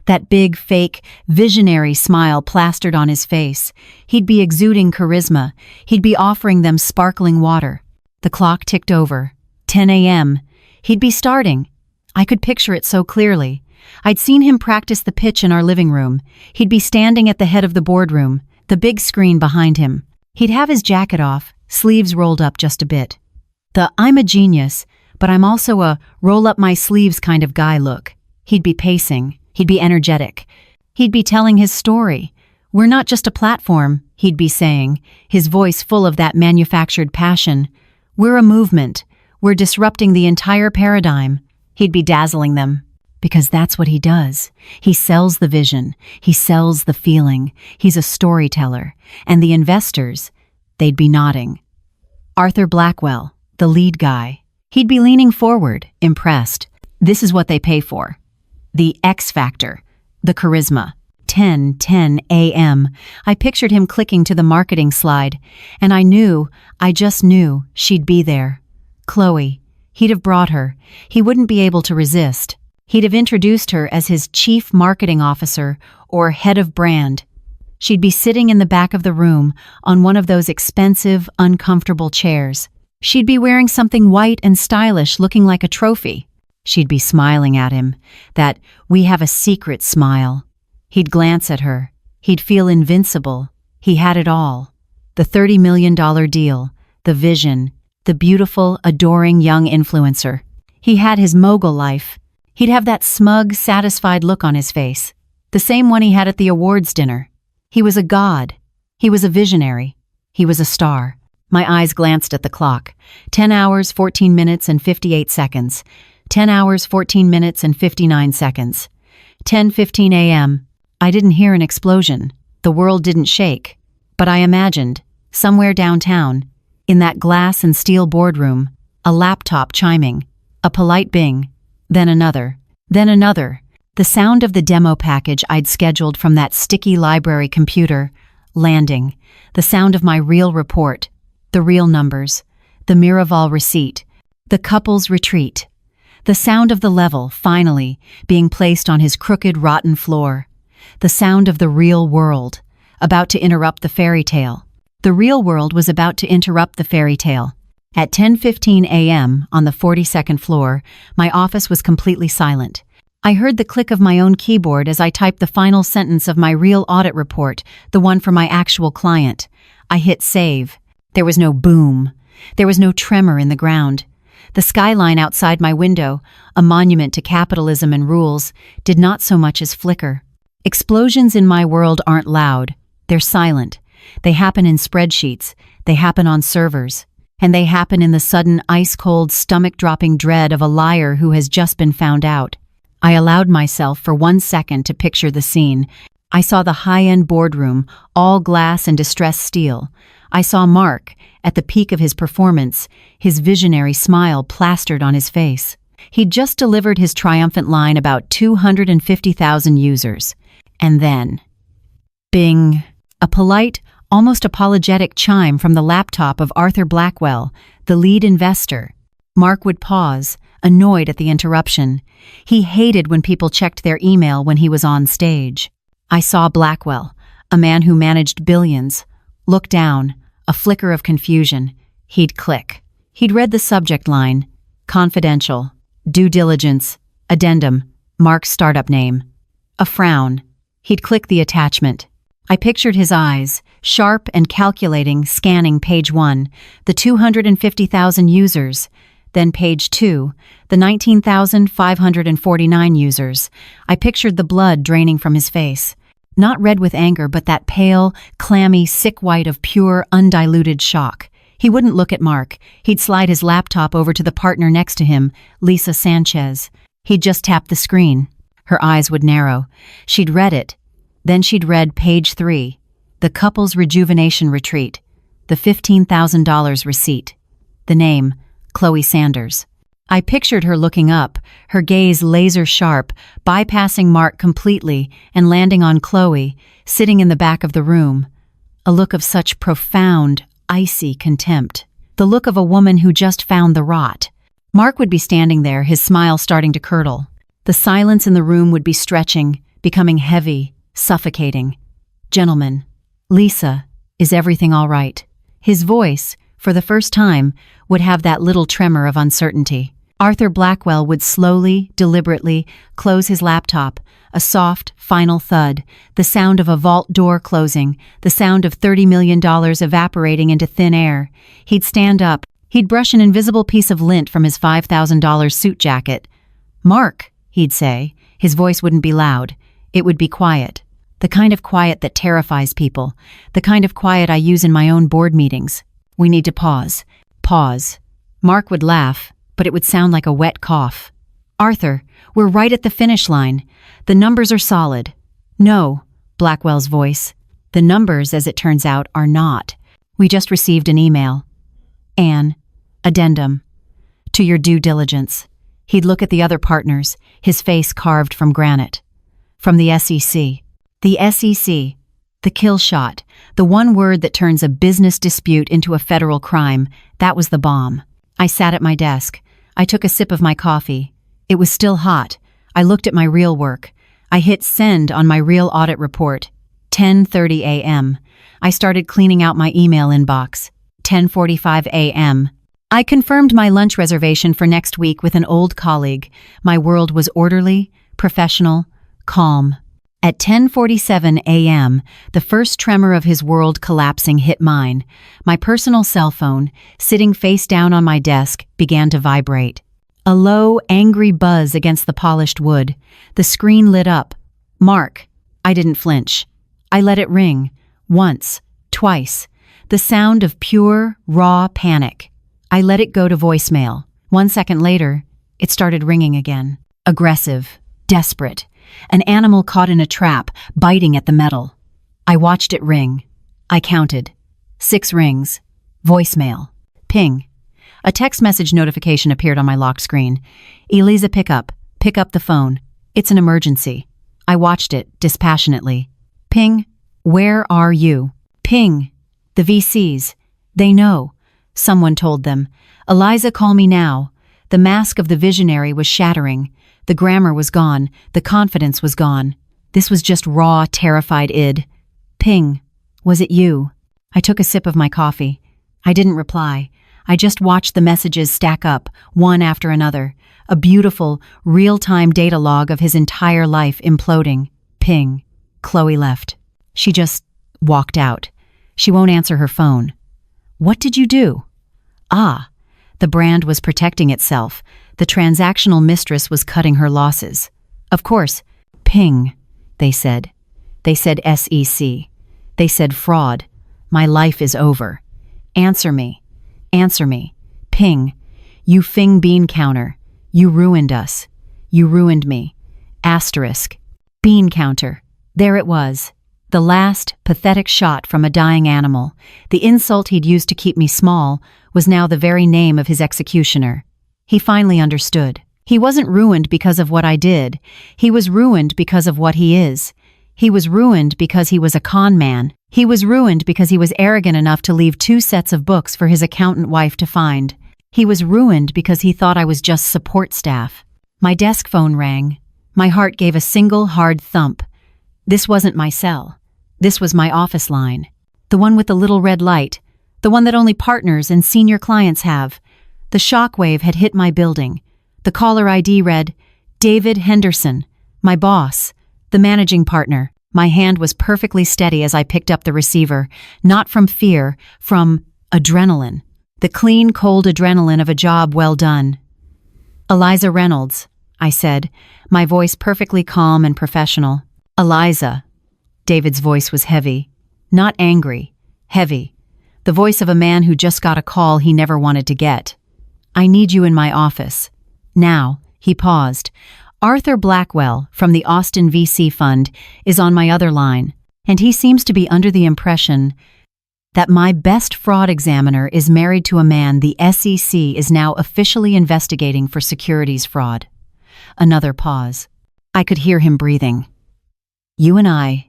that big, fake, visionary smile plastered on his face. He'd be exuding charisma. He'd be offering them sparkling water. The clock ticked over. 10 a.m. He'd be starting. I could picture it so clearly. I'd seen him practice the pitch in our living room. He'd be standing at the head of the boardroom, the big screen behind him. He'd have his jacket off, sleeves rolled up just a bit. The "I'm a genius, but I'm also a roll-up-my-sleeves kind of guy" look. He'd be pacing. He'd be energetic. He'd be telling his story. "We're not just a platform," he'd be saying, his voice full of that manufactured passion. "We're a movement. We're disrupting the entire paradigm." He'd be dazzling them. Because that's what he does. He sells the vision. He sells the feeling. He's a storyteller. And the investors, they'd be nodding. Arthur Blackwell, the lead guy. He'd be leaning forward, impressed. This is what they pay for. The X factor. The charisma. 10:10 a.m. I pictured him clicking to the marketing slide, and I just knew she'd be there. Chloe. He'd have brought her. He wouldn't be able to resist. He'd have introduced her as his chief marketing officer or head of brand. She'd be sitting in the back of the room on one of those expensive, uncomfortable chairs. She'd be wearing something white and stylish, looking like a trophy. She'd be smiling at him, that "we have a secret" smile. He'd glance at her. He'd feel invincible. He had it all. The $30 million deal, the vision, the beautiful, adoring young influencer. He had his mogul life. He'd have that smug, satisfied look on his face, the same one he had at the awards dinner. He was a god. He was a visionary. He was a star. My eyes glanced at the clock. 10 hours, 14 minutes, and 58 seconds. 10 hours, 14 minutes, and 59 seconds. 10:15 a.m. I didn't hear an explosion. The world didn't shake. But I imagined, somewhere downtown, in that glass and steel boardroom, a laptop chiming, a polite bing, then another, the sound of the demo package I'd scheduled from that sticky library computer, landing, the sound of my real report, the real numbers, the Miraval receipt, the couple's retreat, the sound of the level, finally, being placed on his crooked, rotten floor, the sound of the real world, about to interrupt the fairy tale. The real world was about to interrupt the fairy tale. At 10:15 a.m. on the 42nd floor, my office was completely silent. I heard the click of my own keyboard as I typed the final sentence of my real audit report, the one for my actual client. I hit save. There was no boom. There was no tremor in the ground. The skyline outside my window, a monument to capitalism and rules, did not so much as flicker. Explosions in my world aren't loud. They're silent. They happen in spreadsheets. They happen on servers. And they happen in the sudden, ice-cold, stomach-dropping dread of a liar who has just been found out. I allowed myself for 1 second to picture the scene. I saw the high-end boardroom, all glass and distressed steel. I saw Mark, at the peak of his performance, his visionary smile plastered on his face. He'd just delivered his triumphant line about 250,000 users. And then, bing, a polite, almost apologetic chime from the laptop of Arthur Blackwell, the lead investor. Mark would pause, annoyed at the interruption. He hated when people checked their email when he was on stage. I saw Blackwell, a man who managed billions, look down, a flicker of confusion. He'd click. He'd read the subject line, confidential, due diligence, addendum, Mark's startup name. A frown. He'd click the attachment. I pictured his eyes, sharp and calculating, scanning page 1, the 250,000 users, then page 2, the 19,549 users. I pictured the blood draining from his face. Not red with anger, but that pale, clammy, sick white of pure, undiluted shock. He wouldn't look at Mark. He'd slide his laptop over to the partner next to him, Lisa Sanchez. He'd just tap the screen. Her eyes would narrow. She'd read it. Then she'd read page 3, the couple's rejuvenation retreat, the $15,000 receipt, the name, Chloe Sanders. I pictured her looking up, her gaze laser-sharp, bypassing Mark completely and landing on Chloe, sitting in the back of the room. A look of such profound, icy contempt. The look of a woman who just found the rot. Mark would be standing there, his smile starting to curdle. The silence in the room would be stretching, becoming heavy, suffocating. "Gentlemen, Lisa, is everything all right?" His voice, for the first time, would have that little tremor of uncertainty. Arthur Blackwell would slowly, deliberately close his laptop, a soft, final thud, the sound of a vault door closing, the sound of $30 million evaporating into thin air. He'd stand up. He'd brush an invisible piece of lint from his $5,000 suit jacket. "Mark," he'd say. His voice wouldn't be loud. It would be quiet. The kind of quiet that terrifies people. The kind of quiet I use in my own board meetings. "We need to pause." Pause. Mark would laugh, but it would sound like a wet cough. "Arthur, we're right at the finish line. The numbers are solid." "No," Blackwell's voice. "The numbers, as it turns out, are not. We just received an email. Anne, addendum. To your due diligence." He'd look at the other partners, his face carved from granite. "From the SEC. The SEC. The kill shot. The one word that turns a business dispute into a federal crime. That was the bomb. I sat at my desk. I took a sip of my coffee. It was still hot. I looked at my real work. I hit send on my real audit report. 10:30 a.m. I started cleaning out my email inbox. 10:45 a.m. I confirmed my lunch reservation for next week with an old colleague. My world was orderly, professional, calm. At 10:47 a.m., the first tremor of his world collapsing hit mine. My personal cell phone, sitting face down on my desk, began to vibrate. A low, angry buzz against the polished wood. The screen lit up. Mark. I didn't flinch. I let it ring. Once. Twice. The sound of pure, raw panic. I let it go to voicemail. 1 second later, it started ringing again. Aggressive. Desperate. An animal caught in a trap, biting at the metal. I watched it ring. I counted. 6 rings. Voicemail. Ping. A text message notification appeared on my locked screen. Eliza, pick up. Pick up the phone. It's an emergency. I watched it, dispassionately. Ping. Where are you? Ping. The VCs. They know. Someone told them. Eliza, call me now. The mask of the visionary was shattering. The grammar was gone. The confidence was gone. This was just raw, terrified id. Ping. Was it you? I took a sip of my coffee. I didn't reply. I just watched the messages stack up, one after another. A beautiful, real-time data log of his entire life imploding. Ping. Chloe left. She just walked out. She won't answer her phone. What did you do? Ah, the brand was protecting itself. The transactional mistress was cutting her losses. Of course. Ping, they said. They said SEC. They said fraud. My life is over. Answer me. Answer me. Ping. You Fing bean counter. You ruined us. You ruined me. Asterisk. Bean counter. There it was. The last, pathetic shot from a dying animal. The insult he'd used to keep me small was now the very name of his executioner. He finally understood. He wasn't ruined because of what I did. He was ruined because of what he is. He was ruined because he was a con man. He was ruined because he was arrogant enough to leave 2 sets of books for his accountant wife to find. He was ruined because he thought I was just support staff. My desk phone rang. My heart gave a single hard thump. This wasn't my cell. This was my office line. The one with the little red light. The one that only partners and senior clients have. The shockwave had hit my building. The caller ID read, David Henderson, my boss, the managing partner. My hand was perfectly steady as I picked up the receiver, not from fear, from adrenaline. The clean, cold adrenaline of a job well done. Eliza Reynolds, I said, my voice perfectly calm and professional. Eliza. David's voice was heavy. Not angry. Heavy. The voice of a man who just got a call he never wanted to get. I need you in my office. Now, he paused. Arthur Blackwell, from the Austin VC Fund, is on my other line, and he seems to be under the impression that my best fraud examiner is married to a man the SEC is now officially investigating for securities fraud. Another pause. I could hear him breathing. You and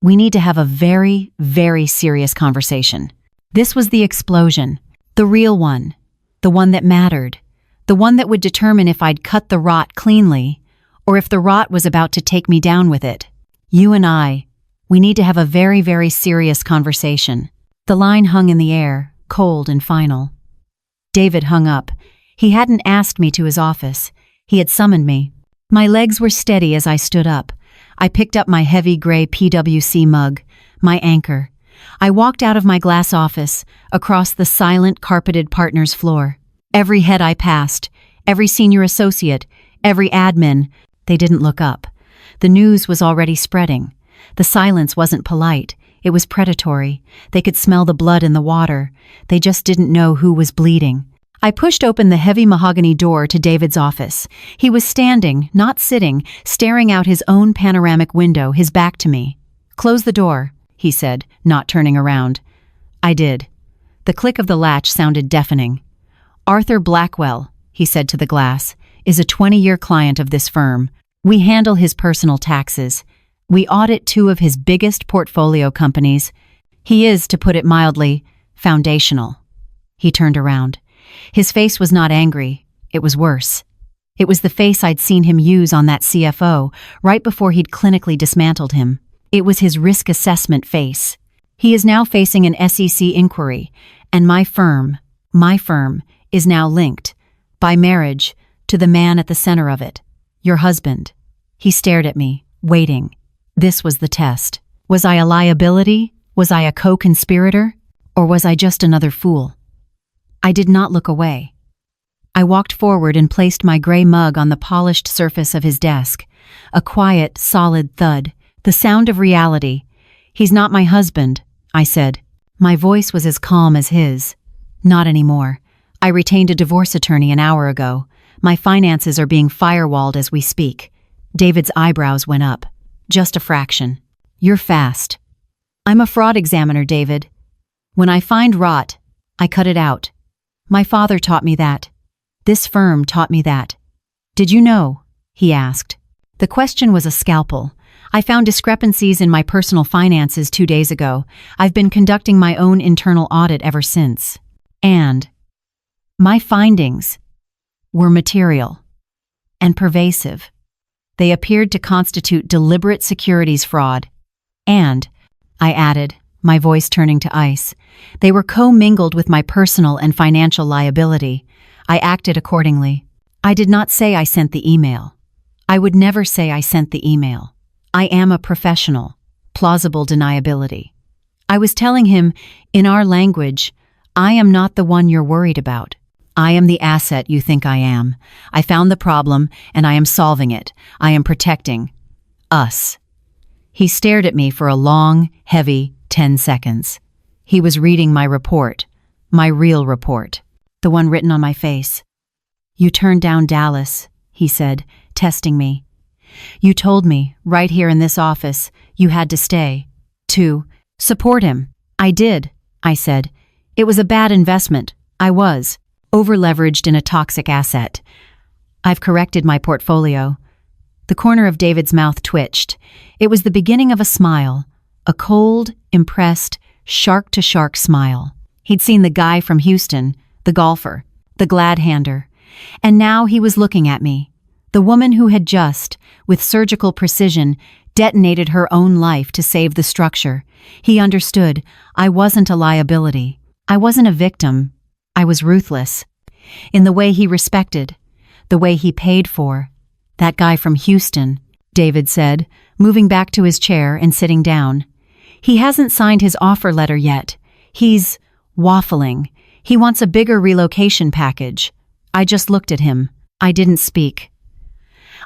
we need to have a very, very serious conversation. This was the explosion, the real one, the one that mattered, the one that would determine if I'd cut the rot cleanly or if the rot was about to take me down with it. You and we need to have a very, very serious conversation. The line hung in the air, cold and final. David hung up. He hadn't asked me to his office. He had summoned me. My legs were steady as I stood up. I picked up my heavy gray PwC mug, my anchor. I walked out of my glass office, across the silent, carpeted partners' floor. Every head I passed, every senior associate, every admin, they didn't look up. The news was already spreading. The silence wasn't polite. It was predatory. They could smell the blood in the water. They just didn't know who was bleeding. I pushed open the heavy mahogany door to David's office. He was standing, not sitting, staring out his own panoramic window, his back to me. Close the door, he said, not turning around. I did. The click of the latch sounded deafening. Arthur Blackwell, he said to the glass, is a 20-year client of this firm. We handle his personal taxes. We audit two of his biggest portfolio companies. He is, to put it mildly, foundational." He turned around. His face was not angry. It was worse. It was the face I'd seen him use on that CFO right before he'd clinically dismantled him. It was his risk assessment face. He is now facing an SEC inquiry, and my firm, is now linked, by marriage, to the man at the center of it, your husband. He stared at me, waiting. This was the test. Was I a liability? Was I a co-conspirator? Or was I just another fool? I did not look away. I walked forward and placed my gray mug on the polished surface of his desk. A quiet, solid thud. The sound of reality. "He's not my husband," I said. My voice was as calm as his. "Not anymore. I retained a divorce attorney an hour ago. My finances are being firewalled as we speak." David's eyebrows went up. "Just a fraction. You're fast." "I'm a fraud examiner, David. When I find rot, I cut it out. My father taught me that. This firm taught me that." "Did you know?" he asked. The question was a scalpel. "I found discrepancies in my personal finances 2 days ago. I've been conducting my own internal audit ever since. And my findings were material and pervasive. They appeared to constitute deliberate securities fraud. And," I added, my voice turning to ice, "they were co-mingled with my personal and financial liability. I acted accordingly. I did not say I sent the email. I would never say I sent the email. I am a professional. Plausible deniability. I was telling him, in our language, I am not the one you're worried about. I am the asset you think I am. I found the problem, and I am solving it. I am protecting us." He stared at me for a long, heavy 10 seconds. He was reading my report, my real report, the one written on my face. "You turned down Dallas," he said, testing me. "You told me, right here in this office, you had to stay. To support him." "I did," I said. "It was a bad investment. I was over-leveraged in a toxic asset. I've corrected my portfolio." The corner of David's mouth twitched. It was the beginning of a smile, a cold, impressed, shark-to-shark smile. He'd seen the guy from Houston, the golfer, the glad-hander, and now he was looking at me, the woman who had just, with surgical precision, detonated her own life to save the structure. He understood. I wasn't a liability. I wasn't a victim. I was ruthless. In the way he respected, the way he paid for. "That guy from Houston," David said, moving back to his chair and sitting down. "He hasn't signed his offer letter yet. He's waffling. He wants a bigger relocation package." I just looked at him. I didn't speak.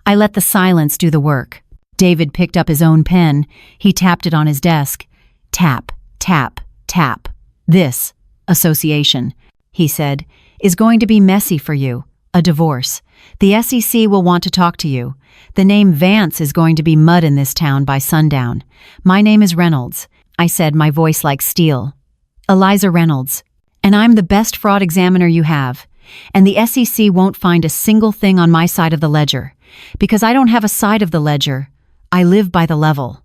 I let the silence do the work. David picked up his own pen. He tapped it on his desk. "Tap, tap, tap. This association," he said, "is going to be messy for you. A divorce. The SEC will want to talk to you. The name Vance is going to be mud in this town by sundown. My name is Reynolds," I said, my voice like steel. "Eliza Reynolds. And I'm the best fraud examiner you have. And the SEC won't find a single thing on my side of the ledger. Because I don't have a side of the ledger. I live by the level."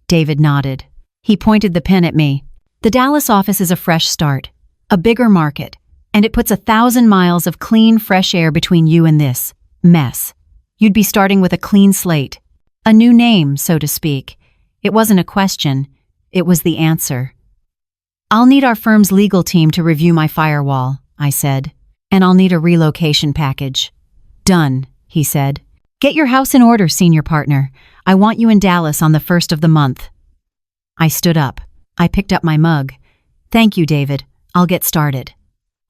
David nodded. He pointed the pen at me. "The Dallas office is a fresh start. A bigger market. And it puts 1,000 miles of clean, fresh air between you and this mess. You'd be starting with a clean slate. A new name, so to speak. It wasn't a question. It was the answer." "I'll need our firm's legal team to review my firewall," I said. "And I'll need a relocation package." "Done," he said. "Get your house in order, senior partner. I want you in Dallas on the 1st of the month." I stood up. I picked up my mug. "Thank you, David. I'll get started."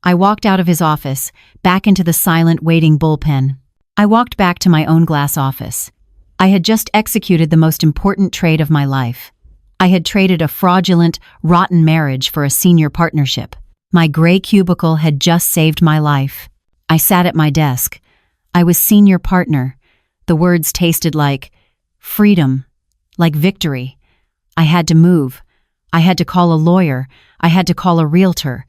I walked out of his office, back into the silent, waiting bullpen. I walked back to my own glass office. I had just executed the most important trade of my life. I had traded a fraudulent, rotten marriage for a senior partnership. My gray cubicle had just saved my life. I sat at my desk. I was senior partner. The words tasted like freedom, like victory. I had to move. I had to call a lawyer. I had to call a realtor.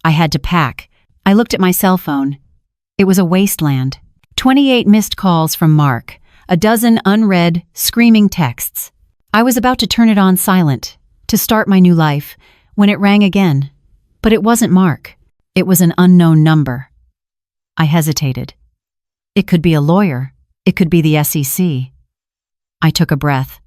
I had to pack. I looked at my cell phone. It was a wasteland. 28 missed calls from Mark, a dozen unread, screaming texts. I was about to turn it on silent, to start my new life, when it rang again. But it wasn't Mark. It was an unknown number. I hesitated. It could be a lawyer. It could be the SEC. I took a breath.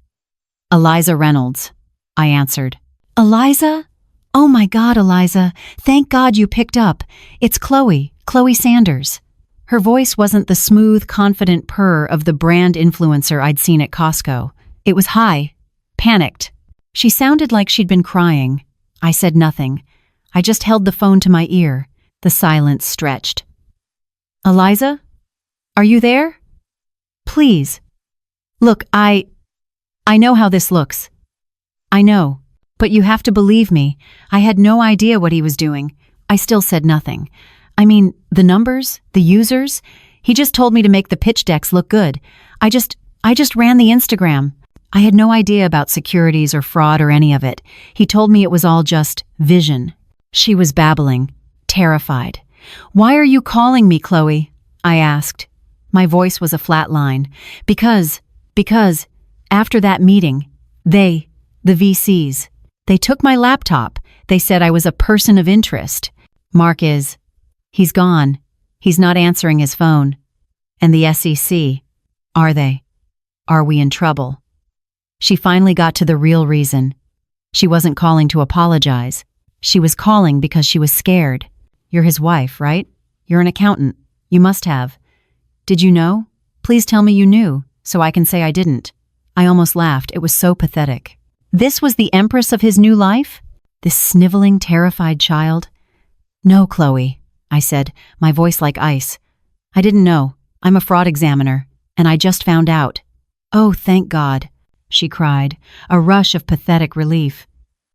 Eliza Reynolds, I answered. Eliza? Oh my God, Eliza. Thank God you picked up. It's Chloe Sanders. Her voice wasn't the smooth, confident purr of the brand influencer I'd seen at Costco. It was high, panicked. She sounded like she'd been crying. I said nothing. I just held the phone to my ear. The silence stretched. Eliza? Are you there? Please. Look, I know how this looks. I know. But you have to believe me. I had no idea what he was doing. I still said nothing. I mean, the numbers, the users. He just told me to make the pitch decks look good. I just ran the Instagram. I had no idea about securities or fraud or any of it. He told me it was all just vision. She was babbling, terrified. Why are you calling me, Chloe? I asked. My voice was a flat line. Because, after that meeting, the VCs, they took my laptop. They said I was a person of interest. Mark is. He's gone. He's not answering his phone. And the SEC. Are they? Are we in trouble? She finally got to the real reason. She wasn't calling to apologize. She was calling because she was scared. You're his wife, right? You're an accountant. You must have. Did you know? Please tell me you knew, so I can say I didn't. I almost laughed. It was so pathetic. This was the empress of his new life? This sniveling, terrified child? No, Chloe, I said, my voice like ice. I didn't know. I'm a fraud examiner, and I just found out. Oh, thank God, she cried, a rush of pathetic relief.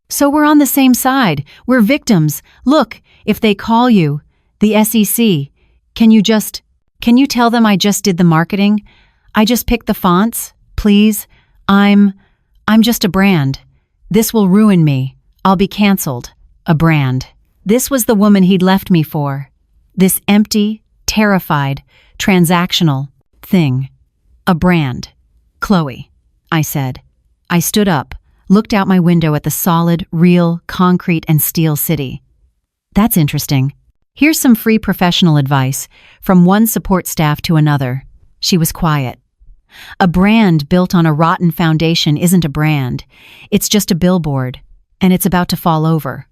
So we're on the same side. We're victims. Look, if they call you, the SEC, can you tell them I just did the marketing? I just picked the fonts, please? I'm just a brand. This will ruin me. I'll be canceled. A brand. This was the woman he'd left me for. This empty, terrified, transactional thing. A brand. Chloe, I said. I stood up, looked out my window at the solid, real, concrete and steel city. That's interesting. Here's some free professional advice, from one support staff to another. She was quiet. A brand built on a rotten foundation isn't a brand. It's just a billboard, and it's about to fall over.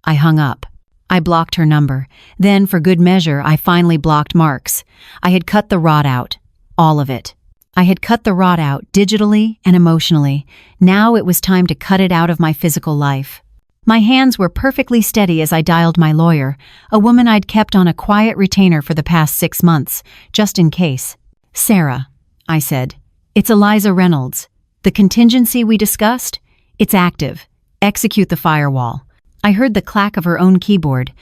I hung up. I blocked her number. Then, for good measure, I finally blocked Mark's. I had cut the rot out. All of it. I had cut the rot out, digitally and emotionally. Now it was time to cut it out of my physical life. My hands were perfectly steady as I dialed my lawyer, a woman I'd kept on a quiet retainer for the past 6 months, just in case. Sarah, I said, it's Eliza Reynolds. The contingency we discussed? It's active. Execute the firewall. I heard the clack of her own keyboard.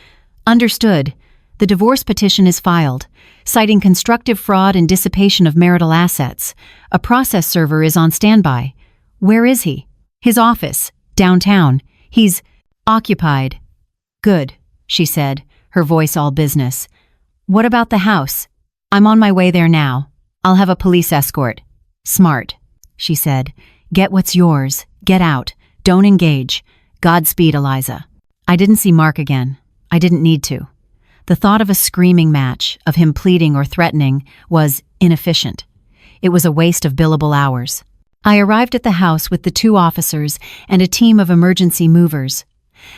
Understood. The divorce petition is filed, citing constructive fraud and dissipation of marital assets. A process server is on standby. Where is he? His office, downtown. He's occupied. Good, she said, her voice all business. What about the house? I'm on my way there now. I'll have a police escort. Smart, she said. Get what's yours. Get out. Don't engage. Godspeed, Eliza. I didn't see Mark again. I didn't need to. The thought of a screaming match, of him pleading or threatening, was inefficient. It was a waste of billable hours. I arrived at the house with the 2 officers and a team of emergency movers.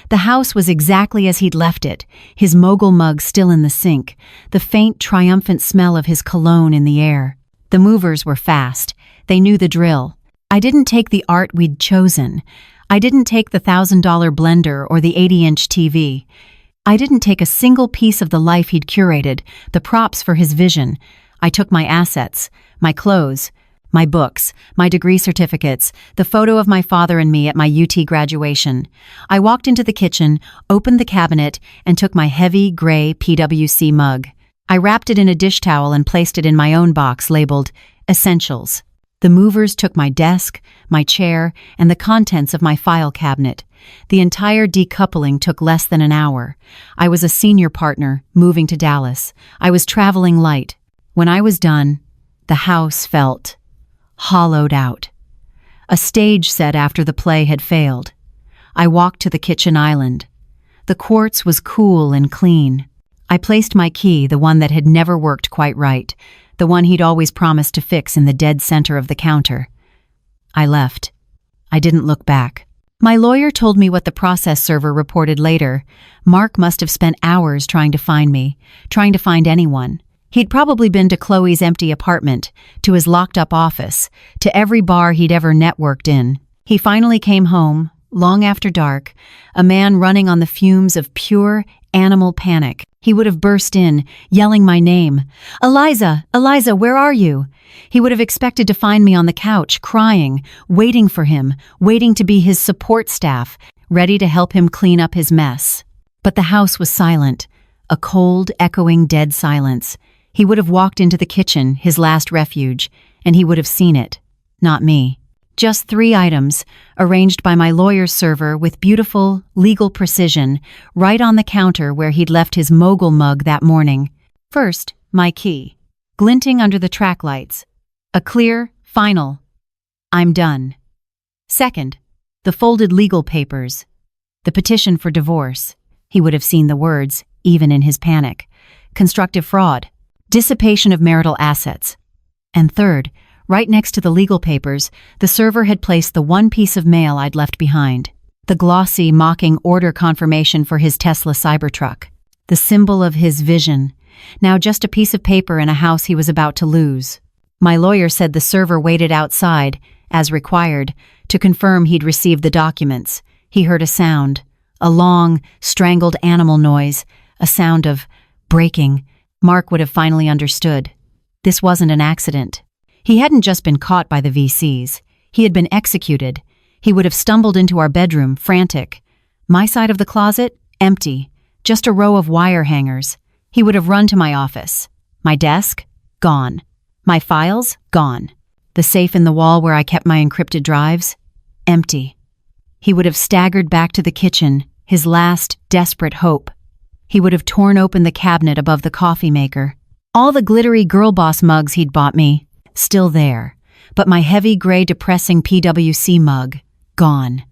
The house was exactly as he'd left it, his mogul mug still in the sink, the faint, triumphant smell of his cologne in the air. The movers were fast. They knew the drill. I didn't take the art we'd chosen. I didn't take the $1,000 blender or the 80-inch TV. I didn't take a single piece of the life he'd curated, the props for his vision. I took my assets, my clothes, my books, my degree certificates, the photo of my father and me at my UT graduation. I walked into the kitchen, opened the cabinet, and took my heavy, gray PwC mug. I wrapped it in a dish towel and placed it in my own box labeled Essentials. The movers took my desk, my chair, and the contents of my file cabinet. The entire decoupling took less than an hour. I was a senior partner, moving to Dallas. I was traveling light. When I was done, the house felt hollowed out. a stage set after the play had failed. I walked to the kitchen island. The quartz was cool and clean. I placed my key, the one that had never worked quite right, the one he'd always promised to fix, in the dead center of the counter. I left. I didn't look back. My lawyer told me what the process server reported later. Mark must have spent hours trying to find me, trying to find anyone. He'd probably been to Chloe's empty apartment, to his locked-up office, to every bar he'd ever networked in. He finally came home, long after dark, a man running on the fumes of pure animal panic. He would have burst in, yelling my name. "Eliza! Eliza, where are you?" He would have expected to find me on the couch, crying, waiting for him, waiting to be his support staff, ready to help him clean up his mess. But the house was silent, a cold, echoing, dead silence. He would have walked into the kitchen, his last refuge, and he would have seen it. Not me. Just 3 items, arranged by my lawyer's server with beautiful, legal precision, right on the counter where he'd left his mogul mug that morning. First, my key, glinting under the track lights. A clear, final, "I'm done." Second, the folded legal papers. The petition for divorce. He would have seen the words, even in his panic. Constructive fraud. Dissipation of marital assets. And third, right next to the legal papers, the server had placed the one piece of mail I'd left behind. The glossy, mocking order confirmation for his Tesla Cybertruck. The symbol of his vision. Now just a piece of paper in a house he was about to lose. My lawyer said the server waited outside, as required, to confirm he'd received the documents. He heard a sound. A long, strangled animal noise. A sound of breaking. Mark would have finally understood. This wasn't an accident. He hadn't just been caught by the VCs. He had been executed. He would have stumbled into our bedroom, frantic. My side of the closet, empty. Just a row of wire hangers. He would have run to my office. My desk, gone. My files, gone. The safe in the wall where I kept my encrypted drives, empty. He would have staggered back to the kitchen, his last, desperate hope. He would have torn open the cabinet above the coffee maker. All the glittery girl boss mugs he'd bought me, still there. But my heavy gray depressing PwC mug, gone.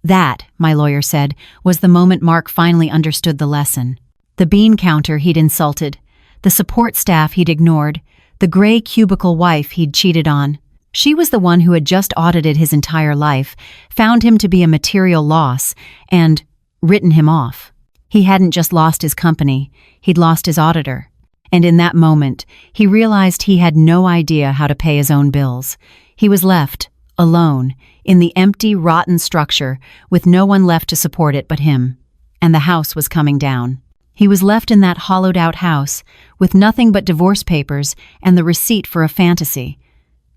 That, my lawyer said, was the moment Mark finally understood the lesson. The bean counter he'd insulted, the support staff he'd ignored, the gray cubicle wife he'd cheated on. She was the one who had just audited his entire life, found him to be a material loss, and written him off. He hadn't just lost his company, he'd lost his auditor. And in that moment, he realized he had no idea how to pay his own bills. He was left, alone, in the empty, rotten structure, with no one left to support it but him. And the house was coming down. He was left in that hollowed-out house, with nothing but divorce papers and the receipt for a fantasy.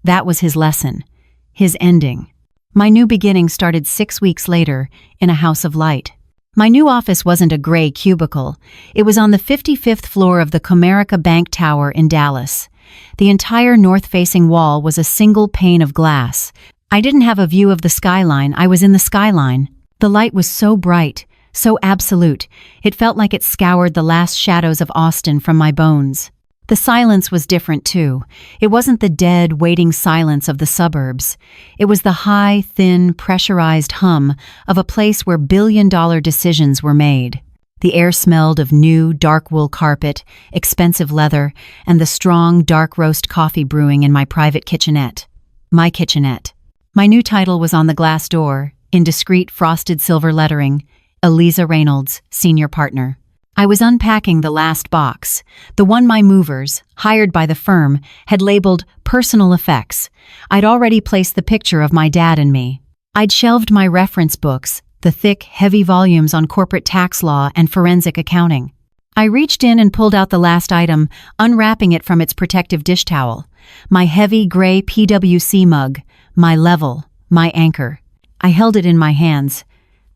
That was his lesson, his ending. My new beginning started 6 weeks later, in a house of light. My new office wasn't a gray cubicle. It was on the 55th floor of the Comerica Bank Tower in Dallas. The entire north-facing wall was a single pane of glass. I didn't have a view of the skyline, I was in the skyline. The light was so bright, so absolute, it felt like it scoured the last shadows of Austin from my bones. The silence was different, too. It wasn't the dead, waiting silence of the suburbs. It was the high, thin, pressurized hum of a place where billion-dollar decisions were made. The air smelled of new, dark wool carpet, expensive leather, and the strong, dark roast coffee brewing in my private kitchenette. My kitchenette. My new title was on the glass door, in discreet frosted silver lettering, Eliza Reynolds, Senior Partner. I was unpacking the last box, the one my movers, hired by the firm, had labeled Personal Effects. I'd already placed the picture of my dad and me. I'd shelved my reference books, the thick, heavy volumes on corporate tax law and forensic accounting. I reached in and pulled out the last item, unwrapping it from its protective dish towel. My heavy, gray PwC mug, my level, my anchor. I held it in my hands.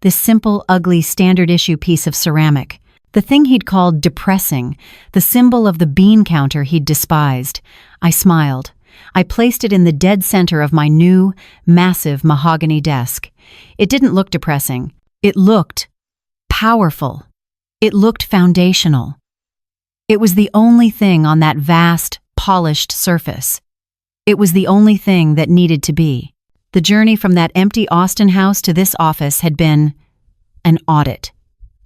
This simple, ugly, standard-issue piece of ceramic. The thing he'd called depressing, the symbol of the bean counter he'd despised. I smiled. I placed it in the dead center of my new, massive mahogany desk. It didn't look depressing. It looked powerful. It looked foundational. It was the only thing on that vast, polished surface. It was the only thing that needed to be. The journey from that empty Austin house to this office had been an audit.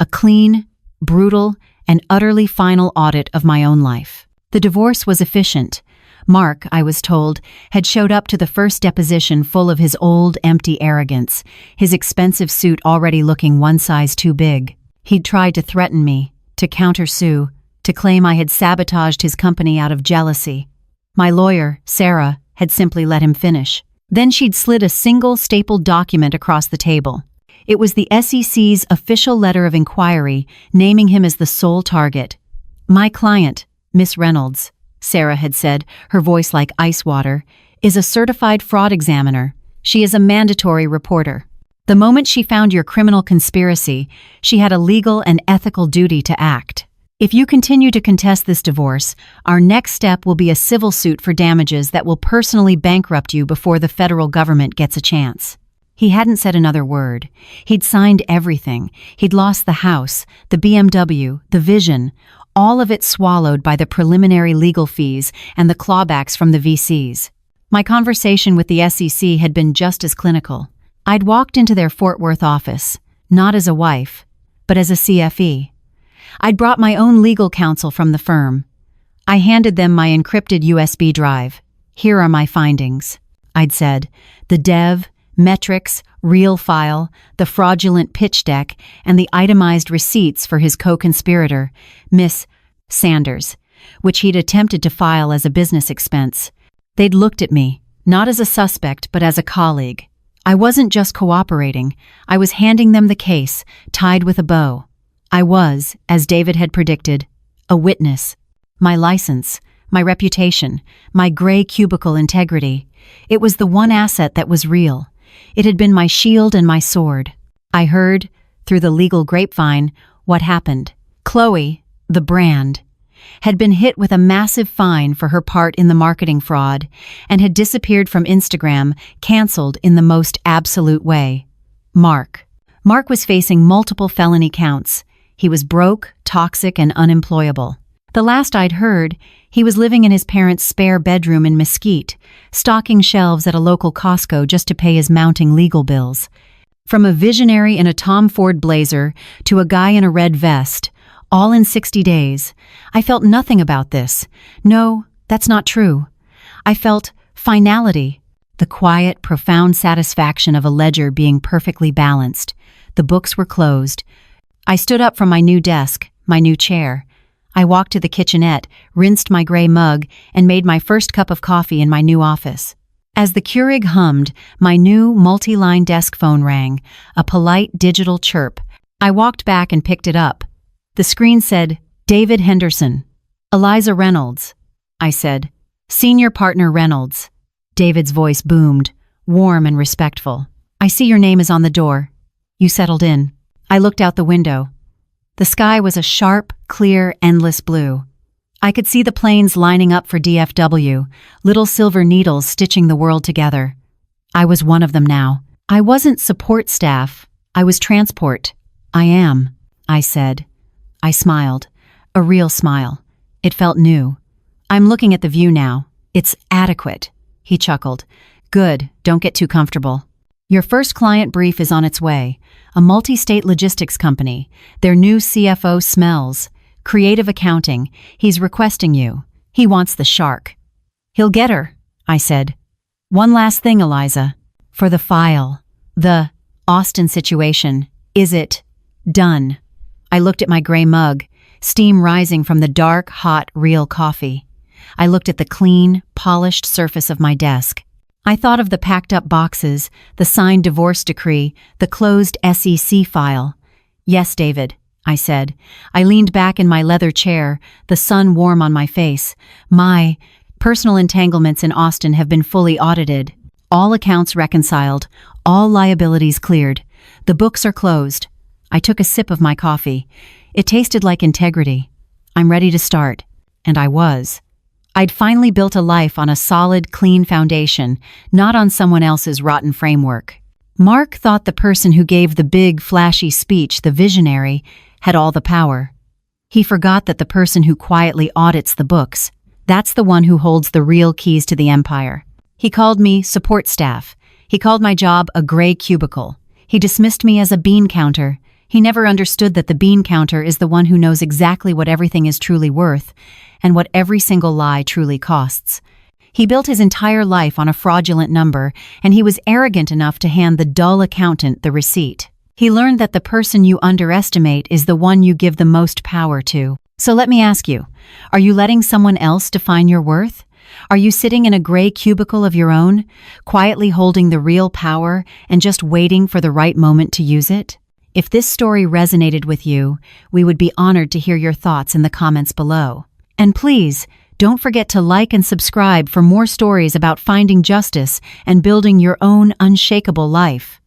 A clean, brutal, and utterly final audit of my own life. The divorce was efficient. Mark, I was told, had showed up to the first deposition full of his old, empty arrogance, his expensive suit already looking one size too big. He'd tried to threaten me, to countersue, to claim I had sabotaged his company out of jealousy. My lawyer, Sarah, had simply let him finish. Then she'd slid a single stapled document across the table. It was the SEC's official letter of inquiry, naming him as the sole target. My client, Miss Reynolds, Sarah had said, her voice like ice water, is a certified fraud examiner. She is a mandatory reporter. The moment she found your criminal conspiracy, she had a legal and ethical duty to act. If you continue to contest this divorce, our next step will be a civil suit for damages that will personally bankrupt you before the federal government gets a chance. He hadn't said another word. He'd signed everything. He'd lost the house, the BMW, the vision, all of it swallowed by the preliminary legal fees and the clawbacks from the VCs. My conversation with the SEC had been just as clinical. I'd walked into their Fort Worth office, not as a wife, but as a CFE. I'd brought my own legal counsel from the firm. I handed them my encrypted USB drive. Here are my findings, I'd said. The dev, metrics, real file, the fraudulent pitch deck, and the itemized receipts for his co-conspirator, Miss Sanders, which he'd attempted to file as a business expense. They'd looked at me, not as a suspect, but as a colleague. I wasn't just cooperating. I was handing them the case, tied with a bow. I was, as David had predicted, a witness. My license, my reputation, my gray cubicle integrity. It was the one asset that was real. It had been my shield and my sword. I heard, through the legal grapevine, what happened. Chloe, the brand, had been hit with a massive fine for her part in the marketing fraud and had disappeared from Instagram, canceled in the most absolute way. Mark was facing multiple felony counts. He was broke, toxic, and unemployable. The last I'd heard, he was living in his parents' spare bedroom in Mesquite, stocking shelves at a local Costco just to pay his mounting legal bills. From a visionary in a Tom Ford blazer to a guy in a red vest, all in 60 days, I felt nothing about this. No, that's not true. I felt finality, the quiet, profound satisfaction of a ledger being perfectly balanced. The books were closed. I stood up from my new desk, my new chair. I walked to the kitchenette, rinsed my gray mug, and made my first cup of coffee in my new office. As the Keurig hummed, my new multi-line desk phone rang, a polite digital chirp. I walked back and picked it up. The screen said, David Henderson. Eliza Reynolds, I said. Senior partner Reynolds. David's voice boomed, warm and respectful. I see your name is on the door. You settled in. I looked out the window. The sky was a sharp, clear, endless blue. I could see the planes lining up for DFW, little silver needles stitching the world together. I was one of them now. I wasn't support staff. I was transport. I am, I said. I smiled. A real smile. It felt new. I'm looking at the view now. It's adequate. He chuckled. Good, don't get too comfortable. Your first client brief is on its way. A multi-state logistics company. Their new CFO smells. Creative accounting. He's requesting you. He wants the shark. He'll get her, I said. One last thing, Eliza. For the file. The Austin situation. Is it done? I looked at my gray mug, steam rising from the dark, hot, real coffee. I looked at the clean, polished surface of my desk. I thought of the packed-up boxes, the signed divorce decree, the closed SEC file. Yes, David, I said. I leaned back in my leather chair, the sun warm on my face. My personal entanglements in Austin have been fully audited. All accounts reconciled, all liabilities cleared. The books are closed. I took a sip of my coffee. It tasted like integrity. I'm ready to start. And I was. I'd finally built a life on a solid, clean foundation, not on someone else's rotten framework. Mark thought the person who gave the big, flashy speech, the visionary, had all the power. He forgot that the person who quietly audits the books, that's the one who holds the real keys to the empire. He called me support staff. He called my job a gray cubicle. He dismissed me as a bean counter. He never understood that the bean counter is the one who knows exactly what everything is truly worth and what every single lie truly costs. He built his entire life on a fraudulent number, and he was arrogant enough to hand the dull accountant the receipt. He learned that the person you underestimate is the one you give the most power to. So let me ask you, are you letting someone else define your worth? Are you sitting in a gray cubicle of your own, quietly holding the real power and just waiting for the right moment to use it? If this story resonated with you, we would be honored to hear your thoughts in the comments below. And please, don't forget to like and subscribe for more stories about finding justice and building your own unshakable life.